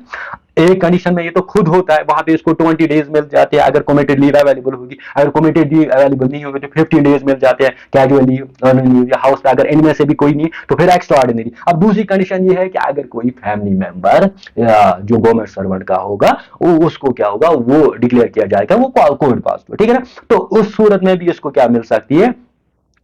एक कंडीशन में ये तो खुद होता है, वहां पे इसको 20 डेज मिल जाते हैं अगर कमिटेड लीव अवेलेबल होगी। अगर कमिटेड लीव अवेलेबल नहीं होगी तो 15 डेज मिल जाते हैं कैजुअल लीव, अर्नड लीव या हाउस पे। अगर इनमें से भी कोई नहीं तो फिर एक्स्ट्रा ऑर्डिनरी। अब दूसरी कंडीशन ये है कि अगर कोई फैमिली मेंबर जो गवर्नमेंट सर्वेंट का होगा, उसको क्या होगा, वो डिक्लेयर किया जाएगा वो कोविड पॉजिटिव, ठीक है ना। तो उस सूरत में भी इसको क्या मिल सकती है,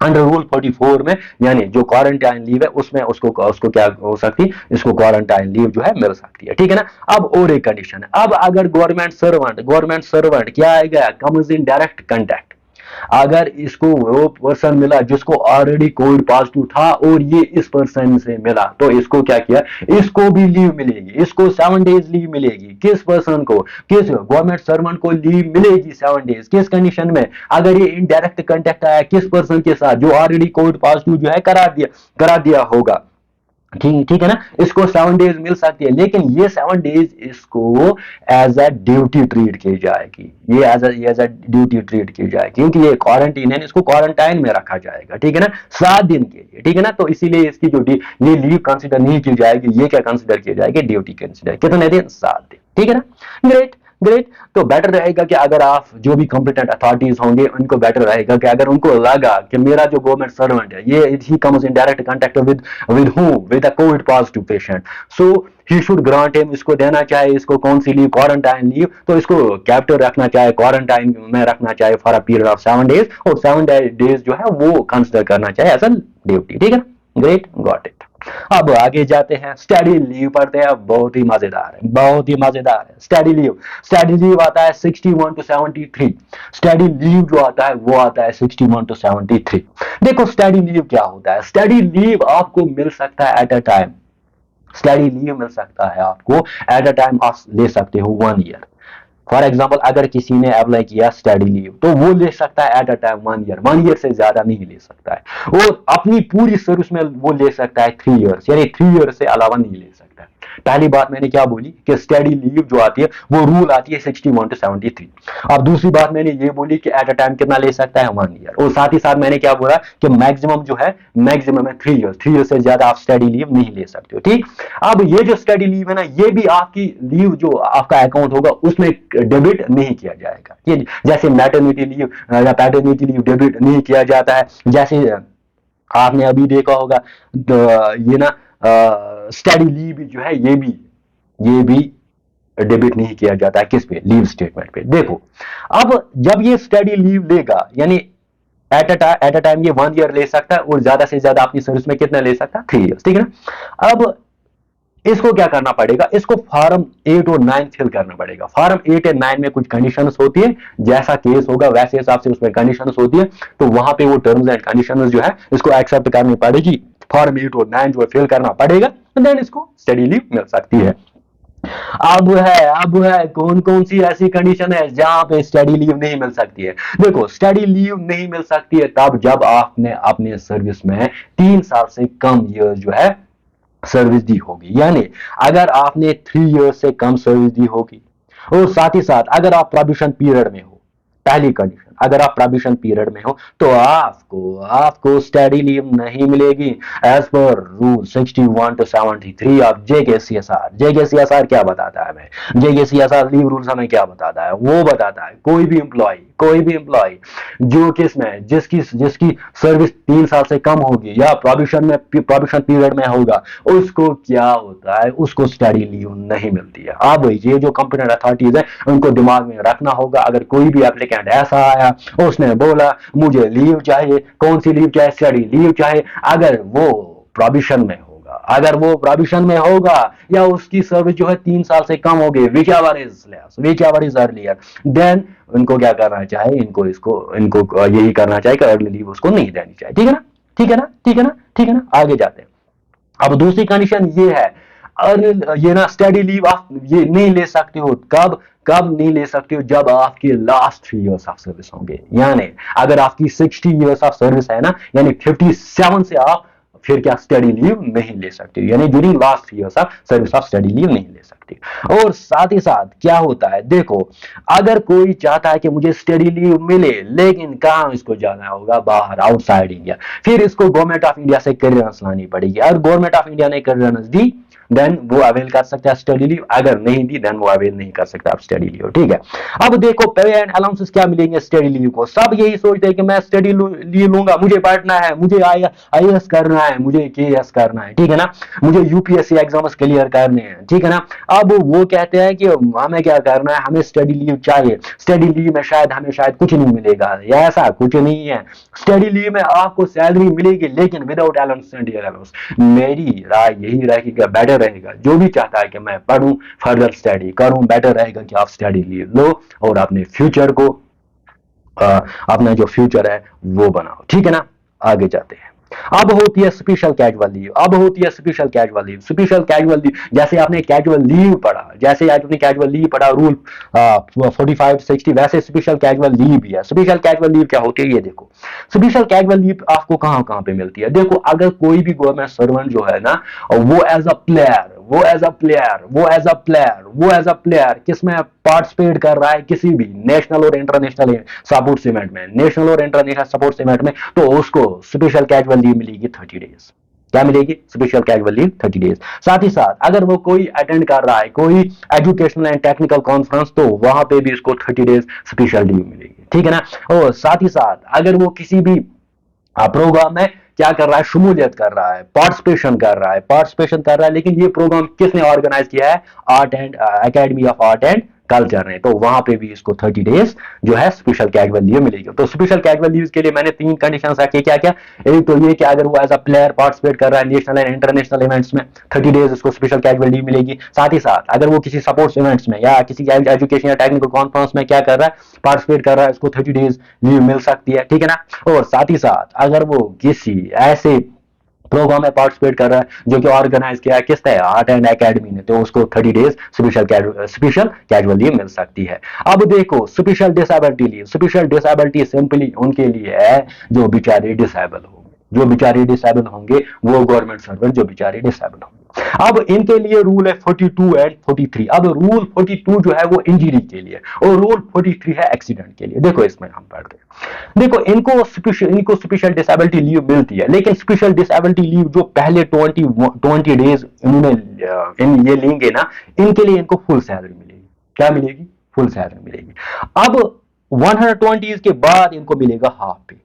अंडर रूल 44 में, यानी जो क्वारंटाइन लीव है उसमें उसको उसको क्या हो सकती है, इसको क्वारंटाइन लीव जो है मिल सकती है, ठीक है ना। अब और एक कंडीशन है, अब अगर गवर्नमेंट सर्वेंट क्या आएगा, कम्स इन डायरेक्ट कांटेक्ट, अगर इसको वो पर्सन मिला जिसको ऑलरेडी कोविड पॉजिटिव था और ये इस पर्सन से मिला, तो इसको क्या किया, इसको भी लीव मिलेगी, इसको 7 डेज लीव मिलेगी। किस पर्सन को, किस गवर्नमेंट सर्वेंट को लीव मिलेगी 7 डेज, किस कंडीशन में, अगर ये इनडायरेक्ट कांटेक्ट आया किस पर्सन के साथ जो ऑलरेडी कोविड पॉजिटिव जो है करा दिया होगा, ठीक ठीक है ना, इसको 7 डेज मिल सकती है। लेकिन ये 7 डेज इसको एज अ ड्यूटी ट्रीट की जाएगी, ये एज अ ड्यूटी ट्रीट की जाएगी, क्योंकि ये क्वारंटीन है, इसको क्वारंटाइन में रखा जाएगा, ठीक है ना, 7 दिन के लिए, ठीक है ना। तो इसीलिए इसकी जो ये लीव कंसिडर नहीं की जाएगी, ये क्या कंसिडर की जाएगी, ड्यूटी कंसिडर, कितने दिन, 7 दिन, ठीक है ना। Great great. तो बेटर रहेगा कि अगर आप जो भी कॉम्पिटेंट अथॉरिटीज होंगे उनको बेटर रहेगा कि अगर उनको लगा कि मेरा जो गवर्नमेंट सर्वेंट है ये he comes in direct contact with whom, with a Covid positive patient, so he should grant him, इसको देना चाहे इसको कौन सी लीव, क्वारंटाइन लीव, तो इसको कैप्टिव रखना चाहे, क्वारंटाइन में रखना चाहे for a period of 7 days, और 7 डेज जो है वो कंसिडर करना चाहे एज अ ड्यूटी, ठीक है। Great, got it. अब आगे जाते हैं, स्टडी लीव पढ़ते हैं, बहुत ही मजेदार है, बहुत ही मजेदार है। स्टडी लीव आता है 61 to 73, स्टडी लीव जो आता है वो आता है 61 to 73। देखो स्टडी लीव क्या होता है, स्टडी लीव आपको मिल सकता है at a time, study leave मिल सकता है आपको एट अ टाइम, आप ले सकते हो 1 ईयर। फॉर एग्जाम्पल अगर किसी ने अप्लाई किया स्टडी लीव तो वो ले सकता है at a time 1 year, 1 year से ज्यादा नहीं ले सकता है, और अपनी पूरी सर्विस में वो ले सकता है 3 ईयर्स, यानी 3 ईयर से अलावा नहीं ले सकता है। पहली बात मैंने क्या बोली कि स्टडी लीव जो आती है वो रूल आती है 61 to 73। अब दूसरी बात मैंने ये बोली कि एट अ टाइम कितना ले सकता है, 1 ईयर, और साथ ही साथ मैंने क्या बोला कि मैक्सिमम जो है, मैक्सिमम है 3 ईयर्स से ज्यादा आप स्टडी लीव नहीं ले सकते हो, ठीक। अब ये जो स्टडी लीव है ना, ये भी आपकी लीव जो आपका अकाउंट होगा उसमें डेबिट नहीं किया जाएगा, ये जैसे मैटरनिटी लीव या पैटर्निटी लीव डेबिट नहीं किया जाता है, जैसे आपने अभी देखा होगा ये ना स्टडी लीव जो है ये भी डेबिट नहीं किया जाता है, किस पे, लीव स्टेटमेंट पे। देखो अब जब ये स्टडी लीव लेगा, यानी एट अ टाइम ये 1 ईयर ले सकता है, और ज्यादा से ज्यादा अपनी सर्विस में कितना ले सकता है, 3 ईयर्स, ठीक है ना। अब इसको क्या करना पड़ेगा, इसको फॉर्म 8 और 9 फिल करना पड़ेगा। फॉर्म 8 और 9 में कुछ कंडीशंस होती है, जैसा केस होगा वैसे हिसाब से उसमें कंडीशंस होती है, तो वहां पे वो टर्म्स एंड कंडीशंस जो है इसको एक्सेप्ट करनी पड़ेगी, फॉर्म 8 और 9 जो है फिल करना पड़ेगा, देन इसको स्टडी लीव मिल सकती है। अब है कौन कौन सी ऐसी कंडीशन है जहां पे स्टडी लीव नहीं मिल सकती है। देखो स्टडी लीव नहीं मिल सकती है तब जब आपने अपने सर्विस में 3 साल से कम ईयर जो है सर्विस दी होगी, यानी अगर आपने 3 ईयर से कम सर्विस दी होगी, और साथ ही साथ अगर आप प्रोबेशन पीरियड में हो, पहली कंडीशन, अगर आप प्रोबेशन पीरियड में हो तो आपको स्टडी लीव नहीं मिलेगी as per rule 61 to 73 of JKCSR. JKCSR क्या बताता है हमें, जेकेसीएसआर लीव रूल्स हमें क्या बताता है, वो बताता है कोई भी एम्प्लॉय जो किसमें जिसकी जिसकी सर्विस 3 साल से कम होगी या प्रोबेशन पीरियड में होगा, उसको क्या होता है, उसको स्टडी लीव नहीं मिलती है। अब ये जो कंपिटेंट अथॉरिटीज है उनको दिमाग में रखना होगा, अगर कोई भी एप्लीकेंट ऐसा आया उसने बोला मुझे लीव चाहिए, कौन सी लीव चाहिए, स्टडी लीव चाहिए, अगर वो प्रोबेशन में या उसकी सर्विस जो है 3 साल से कम हो गई, whichever is earlier, then इनको क्या करना चाहिए, इनको यही करना चाहिए कि अर्ली लीव उसको नहीं देनी चाहिए, ठीक है ना, ठीक है ना, ठीक है ना, ठीक है ना। आगे जाते हैं। अब दूसरी कंडीशन ये है, ये ना स्टडी लीव आप ये नहीं ले सकते हो, कब कब नहीं ले सकते हो, जब आपकी लास्ट 3 ईयर्स ऑफ सर्विस होंगे, यानी अगर आपकी 60 ईयर्स ऑफ सर्विस है ना, यानी 57 से आप फिर क्या स्टडी लीव नहीं ले सकते, यानी during last 3 years of service of study leave नहीं ले सकते। और साथ ही साथ क्या होता है, देखो अगर कोई चाहता है कि मुझे स्टडी लीव मिले, लेकिन कहां इसको जाना होगा, बाहर, आउटसाइड इंडिया, फिर इसको गवर्नमेंट ऑफ इंडिया से क्लियरेंस लानी पड़ेगी। अगर गवर्नमेंट ऑफ इंडिया ने क्लियरेंस दी देन वो अवेल कर सकता है स्टडी लीव, अगर नहीं दी देन वो अवेल नहीं कर सकता आप स्टडी लीव, ठीक है। अब देखो पे एंड अलाउंसेस क्या मिलेंगे स्टडी लीव को, सब यही सोचते हैं कि मैं स्टडी लीव लूंगा, मुझे पढ़ना है, मुझे आईएएस करना है, मुझे केएएस करना है, ठीक है ना, मुझे यूपीएससी एग्जाम्स क्लियर करने हैं, ठीक है ना। अब वो कहते हैं कि हमें क्या करना है, हमें स्टडी लीव चाहिए, स्टडी लीव में हमें शायद कुछ नहीं मिलेगा, ऐसा कुछ नहीं है। स्टडी लीव में आपको सैलरी मिलेगी लेकिन विदाउट अलाउंस एंड अलाउंस। मेरी राय यही रहेगी, बेटर रहेगा, जो भी चाहता है कि मैं पढ़ूं, फर्दर स्टडी करूं, बेटर रहेगा कि आप स्टडी लीव लो और अपने फ्यूचर को अपना जो फ्यूचर है वो बनाओ, ठीक है ना। आगे जाते हैं। अब होती है स्पेशल कैजुअल लीव, अब होती है special casual leave. Special casual leave, जैसे आपने कैजुअल लीव पढ़ा, जैसे आपने कैजुअल लीव पढ़ा रूल 45-60, वैसे स्पेशल कैजुअल लीव भी है। स्पेशल कैजुअल लीव क्या होती है ये देखो। स्पेशल कैजुअल लीव आपको कहां कहां पे मिलती है, देखो अगर कोई भी गवर्नमेंट सर्वेंट जो है ना, वो एज अ प्लेयर, वो एज अ प्लेयर, वो एज अ प्लेयर, वो एज अ प्लेयर किसमें पार्टिसिपेट कर रहा है, किसी भी नेशनल और इंटरनेशनल सपोर्ट्स इवेंट में, नेशनल और इंटरनेशनल सपोर्ट्स इवेंट में, तो उसको स्पेशल कैजुअल लीव मिलेगी 30 डेज। क्या मिलेगी, स्पेशल कैजुअल लीव 30 डेज। साथ ही साथ अगर वो कोई अटेंड कर रहा है कोई एजुकेशनल एंड टेक्निकल कॉन्फ्रेंस, तो वहां पे भी इसको 30 डेज स्पेशल लीव मिलेगी, ठीक है ना। और साथ ही साथ अगर वो किसी भी प्रोग्राम में क्या कर रहा है, शमूलियत कर रहा है, पार्टिसिपेशन कर रहा है, पार्टिसिपेशन कर रहा है, लेकिन ये प्रोग्राम किसने ऑर्गेनाइज किया है, art and academy of art and culture ने, तो वहां पे भी इसको 30 डेज जो है स्पेशल कैजुअल लीव मिलेगी। तो स्पेशल कैजुअल लीव के लिए मैंने 3 कंडीशन रखी, क्या क्या, एक तो ये कि अगर वो एज अ प्लेयर पार्टिसिपेट कर रहा है नेशनल एंड इंटरनेशनल इवेंट्स में, 30 डेज उसको स्पेशल कैजुअल लीव मिलेगी। साथ ही साथ अगर वो किसी सपोर्ट्स इवेंट्स में या किसी एजुकेशन या टेक्निकल कॉन्फ्रेंस में क्या कर रहा है, पार्टिसिपेट कर रहा है, उसको 30 डेज लीव मिल सकती है, ठीक है ना। और साथ ही साथ अगर वो किसी ऐसे प्रोग्राम में पार्टिसिपेट कर रहा है जो कि ऑर्गेनाइज किया है किसने, आर्ट एंड एकेडमी ने, तो उसको 30 डेज स्पेशल कैजुअल लीव मिल सकती है। अब देखो special disability leave, special disability simply उनके लिए है जो बेचारे डिसेबल होंगे, जो बेचारे डिसेबल होंगे, वो गवर्नमेंट सर्वेंट जो बेचारे डिसेबल होंगे। अब इनके लिए रूल है 42 एंड 43। अब रूल 42 जो है वो इंजरी के लिए और रूल 43 है एक्सीडेंट के लिए। देखो इसमें हम पढ़ते हैं, देखो इनको स्पेशल डिसेबिलिटी लीव मिलती है, लेकिन स्पेशल डिसेबिलिटी लीव जो पहले 20 डेज इन्होंने ये लेंगे ना, इनके लिए इनको फुल सैलरी मिलेगी। क्या मिलेगी, फुल सैलरी मिलेगी। अब 120 के बाद इनको मिलेगा हाफ पे,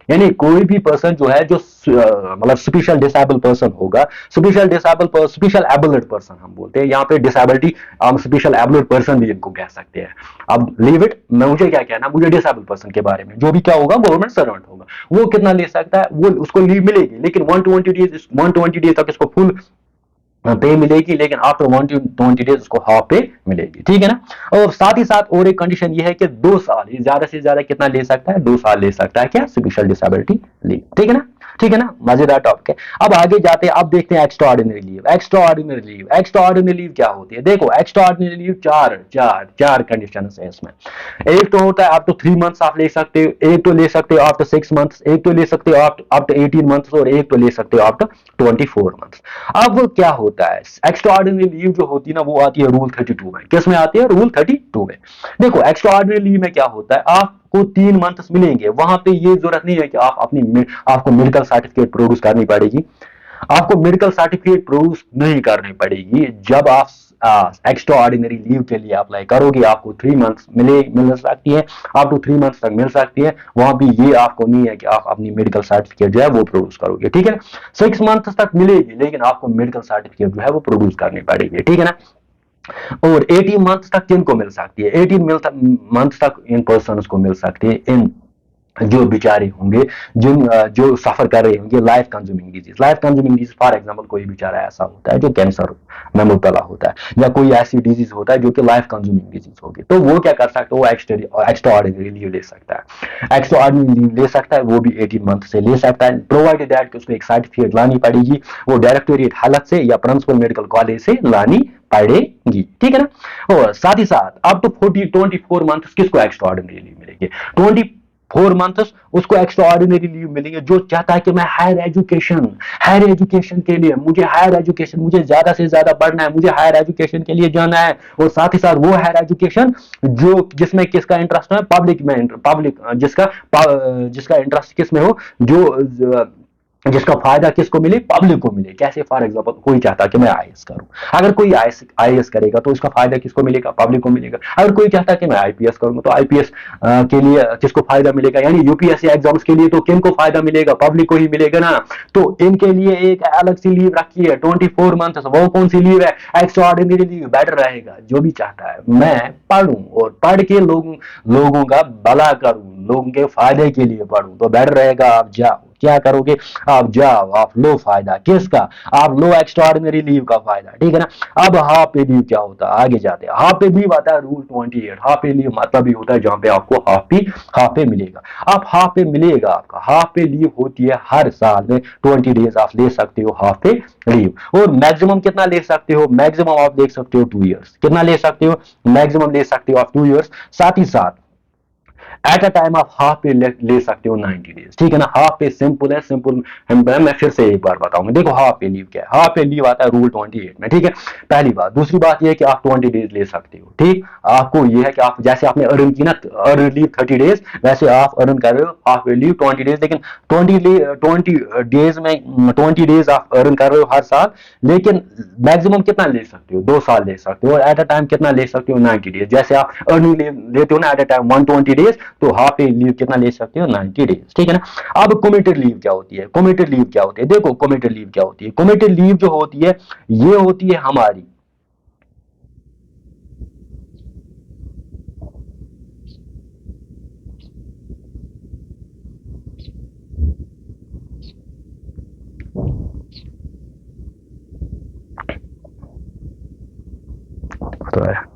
यानी कोई भी पर्सन जो है जो मतलब स्पेशल डिसेबल पर्सन होगा, स्पेशल एबल्ड पर्सन हम बोलते हैं यहाँ पे, डिसेबिलिटी हम स्पेशल एबल्ड पर्सन भी इनको कह सकते हैं। अब लीव इट, मैं मुझे क्या कहना, मुझे डिसेबल पर्सन के बारे में, जो भी क्या होगा गवर्नमेंट सर्वेंट होगा, वो कितना ले सकता है, वो उसको लीव मिलेगी, लेकिन 120 डेज तक इसको फुल पे मिलेगी, लेकिन आफ्टर 120 डेज उसको हाफ पे मिलेगी, ठीक है ना। और साथ ही साथ और एक कंडीशन ये है कि 2 साल, ज्यादा से ज्यादा कितना ले सकता है, 2 साल ले सकता है क्या, स्पेशल डिसेबिलिटी लीव, ठीक है ना, ठीक है ना, मजेदार टॉपिक है। अब आगे जाते हैं, अब देखते हैं extra ordinary leave. Extra ordinary leave क्या होती है, देखो एक्स्ट्रा ऑर्डिनरी लीव चार कंडीशन है इसमें। एक तो होता है अप टू 3 मंथ्स आप ले सकते हो, एक तो ले सकते हो आफ्टर 6 मंथ्स, एक तो ले सकते हो आफ्टर 18 मंथ्स, और एक तो ले सकते हो आफ्टर 24 मंथ्स। अब क्या होता है, एक्स्ट्रा ऑर्डिनरी लीव जो होती है ना, वो आती है रूल 32 में। किस में आती है, रूल 32 में। देखो एक्स्ट्रा ऑर्डिनरी लीव में क्या होता है, आपको 3 मंथ्स मिलेंगे, वहां पे ये जरूरत नहीं है कि आपको मेडिकल सर्टिफिकेट प्रोड्यूस करनी पड़ेगी, आपको मेडिकल सर्टिफिकेट प्रोड्यूस नहीं करनी पड़ेगी। जब आप एक्स्ट्रा ऑर्डिनरी लीव के लिए अप्लाई करोगे, आपको 3 मंथ्स मिल सकती है, अप टू 3 मंथ्स तक मिल सकती है। वहां भी ये आपको नहीं है कि आप अपनी मेडिकल सर्टिफिकेट जो है वो प्रोड्यूस करोगे, ठीक है। 6 मंथ्स तक मिलेगी, लेकिन आपको मेडिकल सर्टिफिकेट जो है वो प्रोड्यूस करनी पड़ेगी, ठीक है ना। और 18 मंथ्स तक किनको मिल सकती है, 18 मंथ्स तक इन पर्सन को मिल सकती है, इन जो बेचारे होंगे, जो सफर कर रहे होंगे life consuming disease. For example कोई बेचारा ऐसा होता है जो कैंसर में मुब्तला होता है, या कोई ऐसी डिजीज होता है जो कि लाइफ कंज्यूमिंग डिजीज होगी, तो वो क्या कर सकता है, वो एक्स्ट्रा ऑर्डिनरी लीव ले सकता है, एक्स्ट्रा ऑर्डिनरी लीव ले सकता है, वो भी 18 मंथ से ले सकता है, प्रोवाइडेड दैट कि उसको एक सर्टिफिकेट लानी पड़ेगी, वो डायरेक्टोरेट हेल्थ से या प्रिंसिपल मेडिकल कॉलेज से लानी पड़ेगी, ठीक है ना। और साथ ही साथ अप टू 24 मंथ किसको एक्स्ट्रा ऑर्डिनरी लीव मिलेगी, 24 मंथ्स उसको एक्स्ट्रा ऑर्डिनरी लीव मिलेंगे, जो चाहता है कि मैं हायर एजुकेशन के लिए, मुझे ज्यादा से ज्यादा पढ़ना है, मुझे हायर एजुकेशन के लिए जाना है, और साथ ही साथ वो हायर एजुकेशन जो जिसमें किसका इंटरेस्ट है, पब्लिक जिसका इंटरेस्ट किस में हो, जो जिसका फायदा किसको मिले, पब्लिक को मिले। कैसे, फॉर एग्जांपल कोई चाहता है कि मैं आईएएस करूं, अगर कोई आईएएस करेगा तो इसका फायदा किसको मिलेगा, पब्लिक को मिलेगा। अगर कोई चाहता है कि मैं आईपीएस करूंगा तो आईपीएस के लिए किसको फायदा मिलेगा, यानी यूपीएससी एग्जाम्स के लिए तो किनको फायदा मिलेगा, पब्लिक को ही मिलेगा ना। तो इनके लिए एक अलग सी लीव रखी है 24 मंथ, वो कौन सी लीव है, एक्स्ट्रा ऑर्डिनरी लीव। बेटर रहेगा जो भी चाहता है मैं पढ़ूं और पढ़ के लोगों का भला करूं, लोगों के फायदे के लिए पढ़ूं, तो बेटर रहेगा आप जाओ, क्या करोगे, आप जाओ, आप लो फायदा किसका, आप लो एक्स्ट्रा ऑर्डिनरी लीव का फायदा, ठीक है ना। अब हाफ पे लीव क्या होता है, आगे जाते हैं। हाफ पे लीव आता है रूल 28। हाफ पे लीव मतलब ही होता है जहां पे आपको हाफ पे मिलेगा। आप हाफ पे मिलेगा, आपका हाफ पे लीव होती है हर साल में 20 डेज आप ले सकते हो हाफ पे लीव। और मैक्सिमम कितना ले सकते हो, मैक्सिमम आप देख सकते हो 2 ईयर्स। कितना ले सकते हो, मैक्सिमम ले सकते हो आप 2 ईयर्स। साथ ही साथ एट अ टाइम आप हाफ पे ले सकते हो 90 डेज, ठीक है ना। हाफ पे सिंपल है, सिंपल मैं फिर से एक बार बताऊंगा। देखो हाफ पे लीव क्या है, हाफ पे लीव आता है रूल 28 में, ठीक है। पहली बात। दूसरी बात यह है कि आप 20 डेज ले सकते हो, ठीक। आपको यह है कि आप जैसे आपने अर्न की ना, अर्न लीव 30 डेज, वैसे आप अर्न कर रहे हो हाफ पे लीव 20 डेज। लेकिन 20 डेज में 20 डेज आप अर्न कर रहे हो हर साल, लेकिन मैक्सिमम कितना ले सकते हो, 2 साल ले सकते हो। और एट अ टाइम कितना ले सकते हो, 90 डेज। जैसे आप अर्निंग लेते हो ना एट अ टाइम 120 डेज, तो हाफ लीव कितना ले सकते हो, 90 डेज, ठीक है ना। अब कमिटेड लीव क्या होती है, कमिटेड लीव क्या होती है, देखो कमिटेड लीव क्या होती है। कमिटेड लीव जो होती है ये होती है हमारी, तो है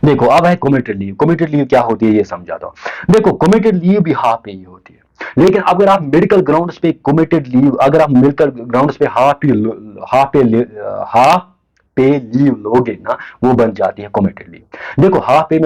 देखो अब है कमिटेड लीव। कमिटेड लीव क्या होती है ये समझाता हूं। देखो कमिटेड लीव भी हाफ पे ही होती है, लेकिन अगर आप मेडिकल ग्राउंड्स पे कमिटेड लीव, अगर आप मेडिकल ग्राउंड्स पे हाफ पे लीव लोगे ना, वो बन जाती है कमिटेड लीव। देखो हाफ पे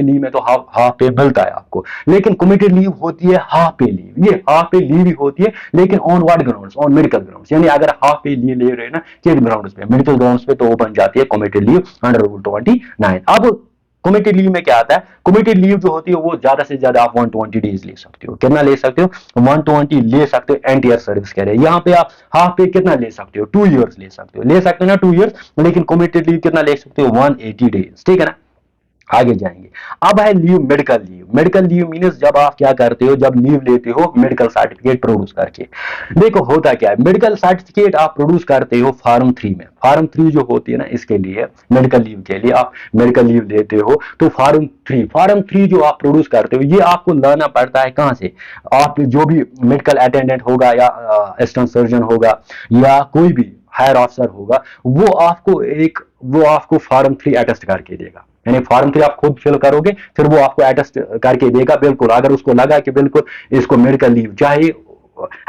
लीव में तो हाफ पे मिलता है आपको, लेकिन कमिटेड लीव होती है हाफ पे लीव। ये हाफ पे लीव ही होती है, लेकिन on what grounds, on medical grounds. यानी अगर हाफ पे लीव ले रहे हैं ना किस ग्राउंड्स पे, मेडिकल ग्राउंड्स पे, तो वो बन जाती है कमिटेड लीव अंडर रूल 29। अब कमिटेड लीव में क्या आता है, कमिटेड लीव जो होती है वो ज्यादा से ज्यादा आप 120 डेज ले सकते हो। कितना ले सकते हो, 120 ले सकते हो। एंटी सर्विस कह रहे हैं यहाँ पे आप। हाफ पे कितना ले सकते हो, 2 ईयर्स ले सकते हो ना 2 ईयर्स। लेकिन कमिटेड लीव कितना ले सकते हो, 180 डेज, ठीक है ना। आगे जाएंगे। अब है leave, medical leave. Medical leave means जब आप क्या करते हो, जब लीव लेते हो मेडिकल सर्टिफिकेट प्रोड्यूस करके। देखो होता क्या है, मेडिकल सर्टिफिकेट आप प्रोड्यूस करते हो फॉर्म 3 में। फॉर्म 3 जो होती है ना, इसके लिए मेडिकल लीव के लिए आप मेडिकल लीव लेते हो, तो फॉर्म 3 जो आप प्रोड्यूस करते हो, ये आपको लाना पड़ता है कहां से, आप जो भी मेडिकल अटेंडेंट होगा या असिस्टेंट सर्जन होगा या कोई भी हायर ऑफिसर होगा, वो आपको फॉर्म 3 अटेस्ट करके देगा। यानी फॉर्म 3 आप खुद फिल करोगे, फिर वो आपको अटेस्ट करके देगा। बिल्कुल अगर उसको लगा कि बिल्कुल इसको मेडिकल लीव चाहिए,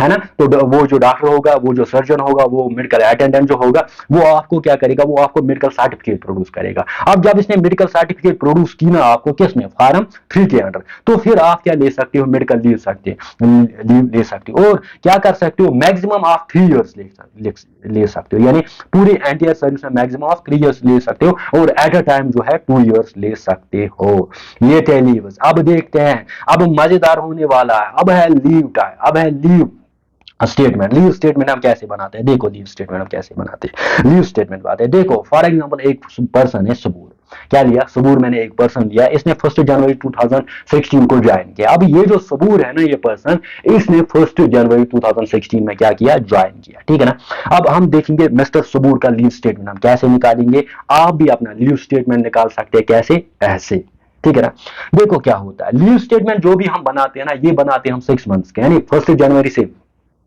है ना, तो वो जो डॉक्टर होगा, वो जो सर्जन होगा, वो मेडिकल अटेंडेंट जो होगा, वो आपको क्या करेगा, वो आपको मेडिकल सर्टिफिकेट प्रोड्यूस करेगा। अब जब इसने मेडिकल सर्टिफिकेट प्रोड्यूस की ना आपको, किसमें, फॉर्म 3 के अंडर, तो फिर आप क्या ले सकते हो, मेडिकल लीव ले सकते हो। और क्या कर सकते हो, मैक्सिमम आप 3 ईयर्स ले सकते हो। यानी पूरे एंटायर सर्विस में मैक्सिमम आप 3 ईयर्स ले सकते हो, और एट अ टाइम जो है 2 ईयर्स ले सकते हो। ये थे लीव्स। अब देखते हैं, अब मजेदार होने वाला है। अब है लीव टाइम, अब है लीव स्टेटमेंट। लीव स्टेटमेंट हम कैसे बनाते हैं, देखो लीव स्टेटमेंट हम कैसे बनाते हैं। लीव स्टेटमेंट बात है, देखो फॉर एग्जांपल एक पर्सन है सबूर। क्या लिया, सबूर मैंने एक पर्सन लिया, इसने 1 जनवरी 2016 को ज्वाइन किया। अब ये जो सबूर है ना, ये पर्सन, इसने 1 जनवरी 2016 में क्या किया, ज्वाइन किया, ठीक है ना। अब हम देखेंगे मिस्टर सबूर का लीव स्टेटमेंट हम कैसे निकालेंगे। आप भी अपना लीव स्टेटमेंट निकाल सकते हैं, कैसे, ऐसे, ठीक है ना। देखो क्या होता है, लीव स्टेटमेंट जो भी हम बनाते हैं ना, ये बनाते हैं हम 6 मंथ्स के, यानी 1 जनवरी से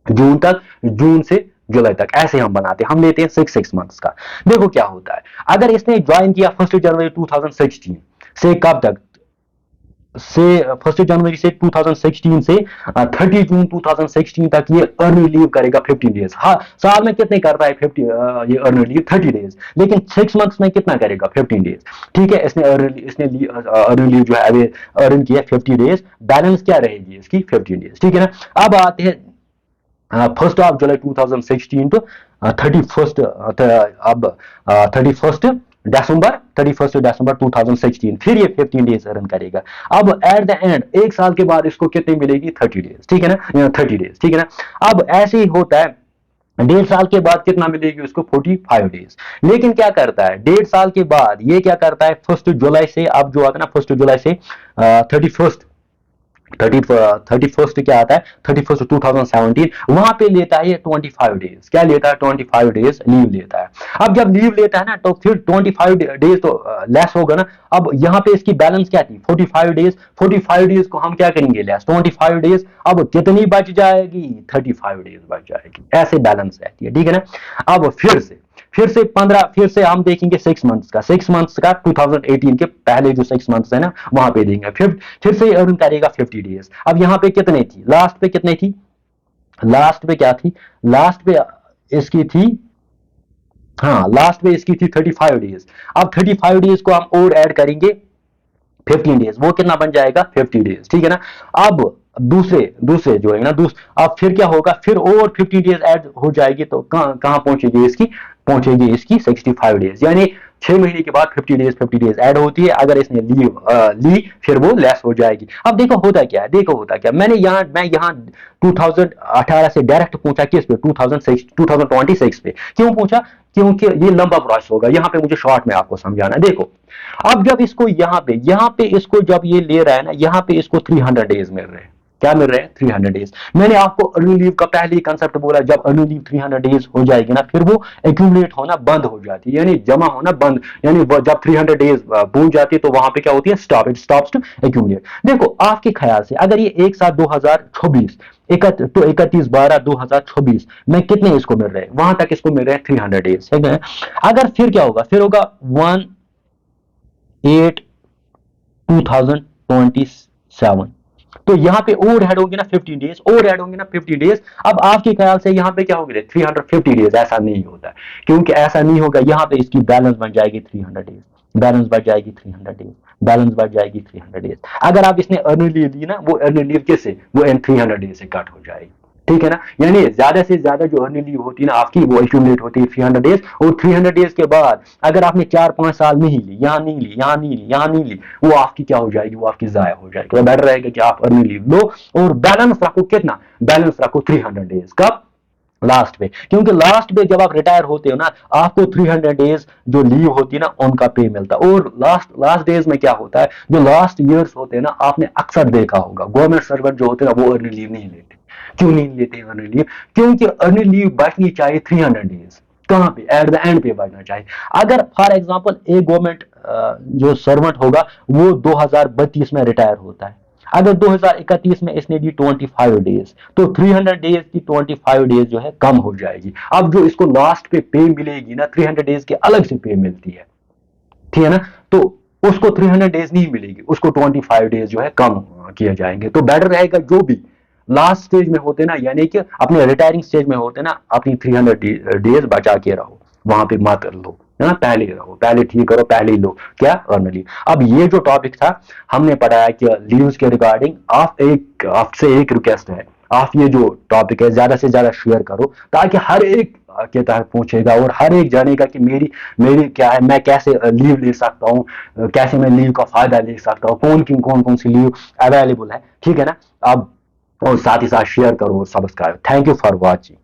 जून तक, जून से जुलाई तक, ऐसे हम बनाते हैं। हम लेते हैं 6 मंथ्स का। देखो क्या होता है, अगर इसने ज्वाइन किया 1 जनवरी 2016 से कब तक, से 1 जनवरी से 2016 से 30 जून 2016 तक ये अर्न लीव करेगा 15 डेज। हाँ, साल में कितने करता है 50, ये अर्न लीव 30 डेज, लेकिन 6 मंथ्स में कितना करेगा, 15 डेज, ठीक है। इसने अर्न लीव जो है अर्न किया 50 डेज, बैलेंस क्या रहेगी इसकी, 15 डेज, ठीक है ना। अब आते हैं 1st of July 2016 to 31st अब 31st December 2016, फिर ये 15 डेज रन करेगा। अब एट द एंड 1 साल के बाद इसको कितनी मिलेगी? 30 डेज, ठीक है ना, 30 डेज, ठीक है ना। अब ऐसे ही होता है, 1.5 साल के बाद कितना मिलेगी उसको? 45 डेज। लेकिन क्या करता है 1.5 साल के बाद ये क्या करता है, 1 जुलाई से, अब जो आता है ना 1 जुलाई से 31st क्या आता है, 31st 2017, वहां पे लेता है ये 25 डेज। क्या लेता है? 25 डेज लीव लेता है। अब जब लीव लेता है ना तो फिर 25 डेज तो लेस होगा ना। अब यहाँ पे इसकी बैलेंस क्या थी? 45 डेज। 45 डेज को हम क्या करेंगे? Less 25 days. अब कितनी बच जाएगी? 35 डेज बच जाएगी। ऐसे बैलेंस रहती है, ठीक है ना। अब फिर से हम देखेंगे 6 मंथ्स का, 2018 के पहले जो 6 मंथ्स है ना वहां पे देंगे। फिर से अर्न करेगा 50 डेज। अब यहाँ पे कितने थी? लास्ट पे कितने थी? लास्ट पे क्या थी? लास्ट पे इसकी थी, हाँ लास्ट पे इसकी थी 35 डेज। अब 35 डेज को हम और ऐड करेंगे 15 डेज, वो कितना बन जाएगा? 50 डेज, ठीक है ना। अब दूसरे दूसरे जो है ना अब फिर क्या होगा? फिर और 50 डेज ऐड हो जाएगी, तो कहां पहुंचेगी इसकी? पहुंचेगी इसकी 65 डेज, यानी 6 महीने के बाद 50 डेज ऐड होती है। अगर इसने ली फिर वो लेस हो जाएगी। अब देखो होता क्या है, देखो होता क्या, मैं यहाँ 2018 से डायरेक्ट पूछा किस पे? 2026 पे। क्यों पूछा? क्योंकि ये लंबा प्रोसेस होगा, यहाँ पे मुझे शॉर्ट में आपको समझाना है। देखो अब जब इसको यहाँ पे इसको जब ये ले रहा है ना, यहाँ पे इसको 300 डेज मिल रहे हैं। क्या मिल रहे हैं? 300 डेज। मैंने आपको अर्निंग लीव का पहले ही कंसेप्ट बोला, जब अर्निंग लीव 300 डेज हो जाएगी ना फिर वो एक्यूमुलेट होना बंद हो जाती है, यानी जमा होना बंद, यानी जब 300 डेज पहुंच जाती है तो वहां पे क्या होती है? It stops to accumulate. देखो आपके ख्याल से अगर ये एक साथ 2026 31/12/2026 में कितने इसको मिल रहे हैं? वहां तक इसको मिल रहे हैं 300 डेज, ठीक है। अगर फिर क्या होगा? फिर होगा 1/8/2027, तो यहाँ पे और ऐड होंगे ना 50 डेज, और ऐड होंगे ना 50 डेज। अब आपके ख्याल से यहाँ पे क्या होंगे? 350 डेज। ऐसा नहीं होता है, क्योंकि ऐसा नहीं होगा। यहाँ पे इसकी बैलेंस बन जाएगी 300 डेज, बैलेंस बढ़ जाएगी 300 डेज, बैलेंस बढ़ जाएगी 300 डेज। अगर आप इसने अर्निंग लीव ली ना, वो अर्निंग लीव किससे? वो इन 300 डेज से कट हो जाएगी, ठीक है ना। यानी ज्यादा से ज्यादा जो अर्निंग लीव होती है ना आपकी, वो एक्यूमुलेट होती है 300 डेज। और 300 डेज के बाद अगर आपने 4-5 साल नहीं ली, यहाँ नहीं ली, यहाँ नहीं ली, यहाँ नहीं ली, वो आपकी क्या हो जाएगी? वो आपकी जाया हो जाएगी। तो बेटर रहेगा कि आप अर्निंग लीव लो और बैलेंस रखो। कितना बैलेंस रखो? 300 डेज। कब? लास्ट पे। क्योंकि लास्ट पे जब आप रिटायर होते हो ना, आपको 300 डेज जो लीव होती है ना उनका पे मिलता है। और लास्ट डेज में क्या होता है, जो लास्ट ईयर्स होते हैं ना, आपने अक्सर देखा होगा गवर्नमेंट सर्वेंट जो होते हैं ना वो अर्निंग लीव नहीं लेते। क्यों नहीं लेते अर्निंग लीव? क्योंकि अर्निंग लीव बचनी चाहिए 300 डेज। कहां पे? एट द एंड पे बचना चाहिए। अगर फॉर एग्जांपल एक गवर्नमेंट जो सर्वेंट होगा वो 2032 में रिटायर होता है, अगर 2031 में इसने दी 25 डेज, तो 300 डेज की 25 डेज जो है कम हो जाएगी। अब जो इसको लास्ट पे मिलेगी ना 300 डेज के अलग से पे मिलती है, ठीक है ना। तो उसको 300 डेज नहीं मिलेगी, उसको 25 डेज जो है कम किए जाएंगे। तो बेटर रहेगा जो भी लास्ट स्टेज में होते ना, यानी कि अपने रिटायरिंग स्टेज में होते ना, अपनी 300 डेज बचा के रहो, वहां पे मत लो, है ना। पहले ही रहो, पहले ठीक करो, पहले ही लो क्या? Earn leave. अब ये जो टॉपिक था हमने पढ़ाया कि लीव्स के रिगार्डिंग, आपसे एक रिक्वेस्ट है, आप ये जो टॉपिक है ज्यादा से ज्यादा शेयर करो, ताकि हर एक के तहत पूछेगा और हर एक जानेगा कि मेरी मेरी क्या है, मैं कैसे लीव ले सकता हूँ, कैसे मैं लीव का फायदा ले सकता हूँ, कौन कौन सी लीव अवेलेबल है, ठीक है ना। अब और साथ ही साथ शेयर करो और subscribe. Thank you for watching.